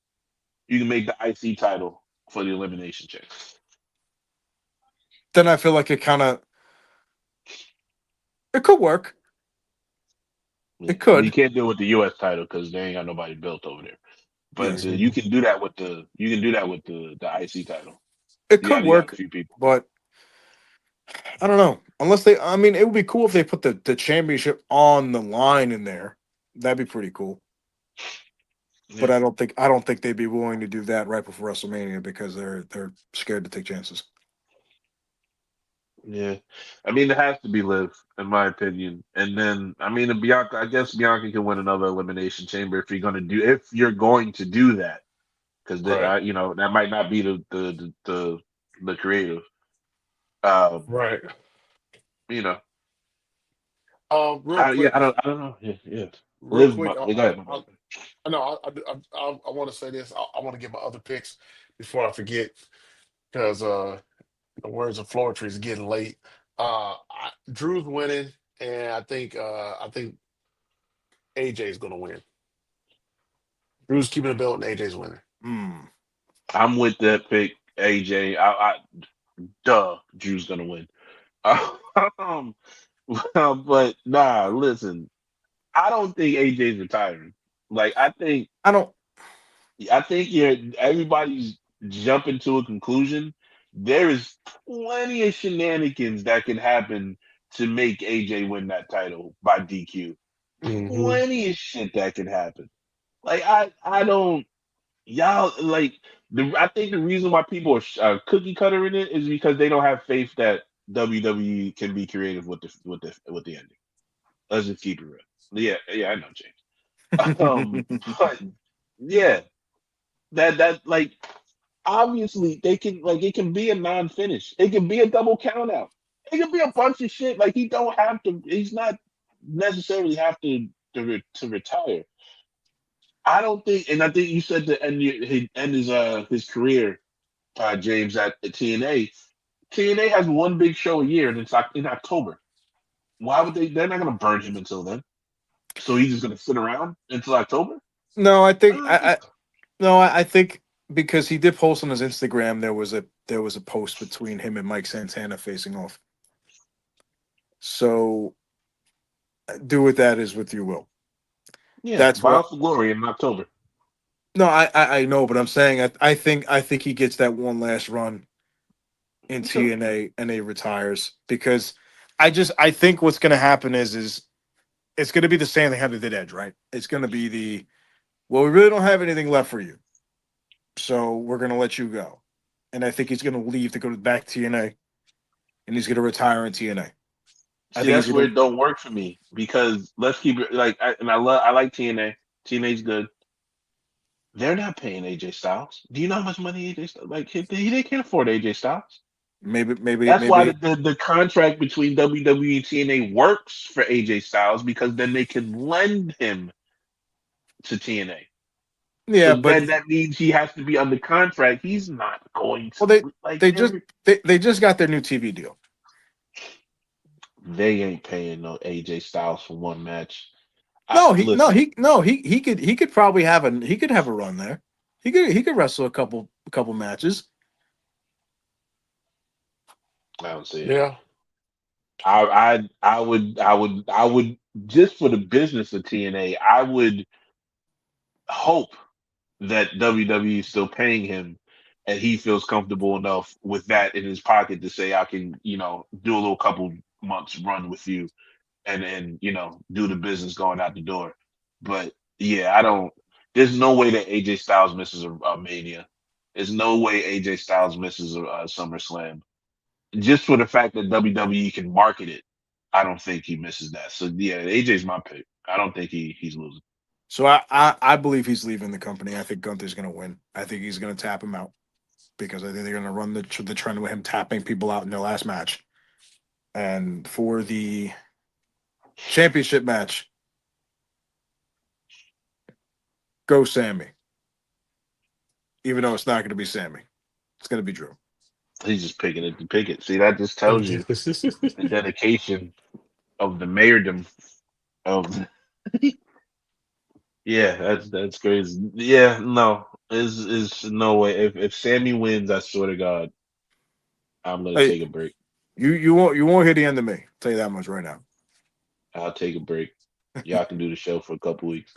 You can make the IC title for the elimination chamber. Then I feel like it could work. Yeah. It I mean, you could. can't do it with the US title because they ain't got nobody built over there. Yeah, But you can do that with the IC title. it You could got a work, few people. but I don't know. Unless they, I mean, it would be cool if they put the championship on the line in there. That'd be pretty cool. But Yeah. I don't think they'd be willing to do that right before WrestleMania because they're scared to take chances. Yeah, I mean it has to be Liv, in my opinion. And then I mean Bianca, I guess Bianca can win another elimination chamber if you're going to do that, because Right. that might not be the creative. Um, Right. you know, Real quick, I don't know. Yeah, yeah. real Liv, quick. they got my I, bad. I know. I want to say this. I want to get my other picks before I forget because the words of Floetry is getting late. Drew's winning, and I think AJ is going to win. Drew's keeping the belt, and AJ's winning. Hmm. I'm with that pick, AJ. Drew's gonna win. Um, but nah, listen. I don't think AJ's retiring. Like I don't. I think everybody's jumping to a conclusion. There is plenty of shenanigans that can happen to make AJ win that title by DQ. Hmm. Plenty of shit that can happen. Like I don't y'all like I think the reason why people are cookie cutter in it is because they don't have faith that WWE can be creative with the ending. Let's just keep it real. Yeah, yeah, I know, James. But yeah, that like obviously they can like it can be a non-finish. It can be a double count out. It can be a bunch of shit. Like he don't have to. He's not necessarily have to retire. I don't think, and I think you said to end his career, James, at TNA. TNA has one big show a year, and it's in October. Why would they? They're not going to burn him until then. So he's just going to sit around until October. No, I think I I don't think so. no, I think because he did post on his Instagram. There was a post between him and Mike Santana facing off. So do with that as with you will. Yeah, That's what. Bound for Glory in October. No, I know, but I'm saying I think he gets that one last run in Okay. TNA and he retires because I think what's going to happen is it's going to be the same thing how they did Edge, right? It's going to be well, we really don't have anything left for you, so we're going to let you go, and I think he's going to leave to go back to TNA, and he's going to retire in TNA. I See, think he's that's where going to. it don't work for me because let's keep it like, I like TNA. TNA's good. They're not paying AJ Styles. Do you know how much money AJ Styles, like they can't afford AJ Styles. That's why Maybe the contract between WWE and TNA works for AJ Styles because then they can lend him to TNA. So yeah, but then that means he has to be under contract. He's not going well to like they just they just got their new TV deal. they ain't paying no AJ Styles for one match. No, he no Listen, he no he could probably have a run there. He could wrestle a couple matches. I don't see it. Yeah. I would just for the business of TNA, I would hope that WWE is still paying him and he feels comfortable enough with that in his pocket to say I can, do a little couple months run with you and do the business going out the door. But yeah, I don't there's no way that AJ Styles misses a Mania. There's no way AJ Styles misses a SummerSlam. Just for the fact that WWE can market it, I don't think he misses that. So yeah, AJ's my pick. I don't think he's losing. So I believe he's leaving the company. I think Gunther's going to win. I think he's going to tap him out because I think they're going to run the trend with him tapping people out in their last match. And for the championship match, go Sammy. Even though it's not going to be Sammy, it's going to be Drew. He's just picking it to pick it. See, that just tells you the dedication of the mayordom of yeah, that's crazy. Yeah, no. Is no way. If Sammy wins, I swear to God, I'm gonna Hey, take a break. you won't hear the end of me. I'll tell you that much right now. I'll take a break. Y'all can do the show for a couple weeks.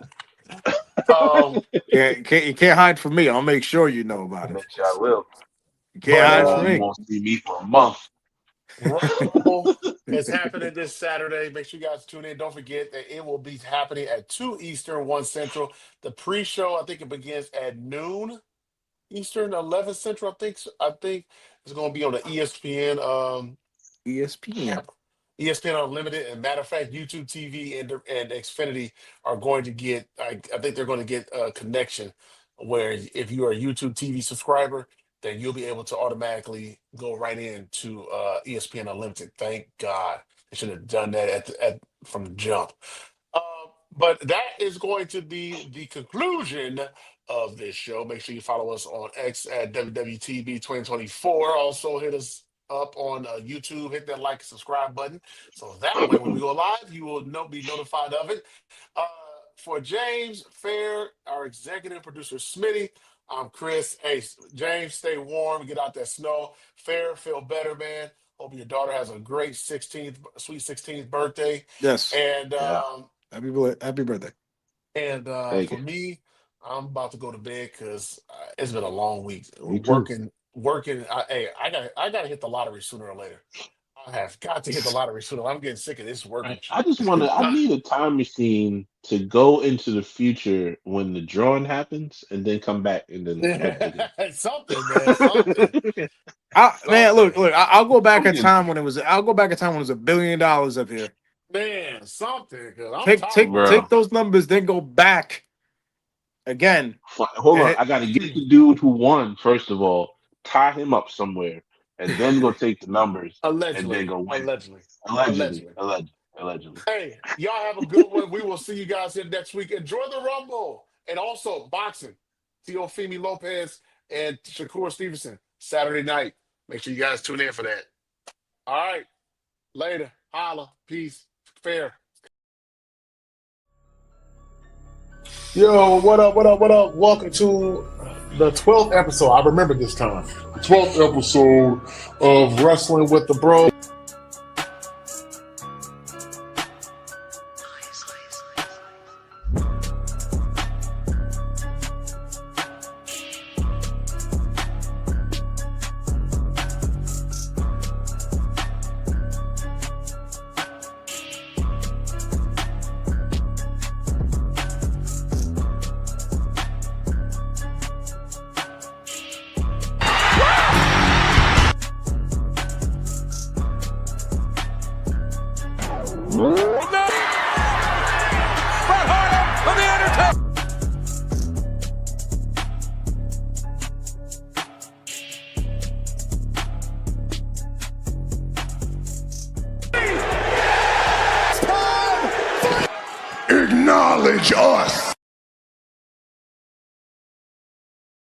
Um, You can't hide from me. I'll make sure you know I about it. bet you I will. You can't but hide from You me. won't see me for a month. Royal Rumble is happening this Saturday. Make sure you guys tune in. Don't forget that it will be happening at 2 Eastern, 1 Central. The pre-show, I think it begins at noon Eastern, 11 Central. I think it's going to be on the ESPN ESPN. app, ESPN Unlimited, and matter of fact, YouTube TV and Xfinity are going to get. I think they're going to get a connection where if you are a YouTube TV subscriber, then you'll be able to automatically go right into ESPN Unlimited. Thank God they should have done that from the jump. Uh, but that is going to be the conclusion of this show. Make sure you follow us on X at WWTB 2024. Also, hit us up on YouTube. Hit that like and subscribe button. So that way, when we go live, you will be notified of it. Uh, for James Fair, our executive producer, Smitty, I'm Chris. Hey, James, stay warm. Get out that snow. Fair, feel better, man. Hope your daughter has a great 16th, sweet 16th birthday. Yes. And Yeah, Happy birthday. thank you. for me, I'm about to go to bed because it's been a long week. Me too. Working. Hey, I gotta hit the lottery sooner or later. I have got to hit the lottery sooner. I'm getting sick of this working. I just want to. I Uh, need a time machine to go into the future when the drawing happens, and then come back and then start digging. something, man, something, Man, look, something, I'll go back I'm a getting time when it was. I'll go back a time when it was $1 billion up here. man, something. Because I'm Take tired of take working. bro. take those numbers, then go back again. Hold on, And I gotta get the dude who won first of all, tie him up somewhere, and then go take the numbers, and then allegedly, go win. allegedly, Allegedly, allegedly. allegedly, allegedly. Hey, y'all have a good one. We will see you guys here next week. Enjoy the Rumble. And also boxing. Teofimi Lopez and Shakur Stevenson, Saturday night. Make sure you guys tune in for that. All right. Later. Holla. Peace. Fair. Yo, what up? What up? What up? Welcome to the 12th episode. I remember this time. The 12th episode of Wrestling with the Bros. Acknowledge us.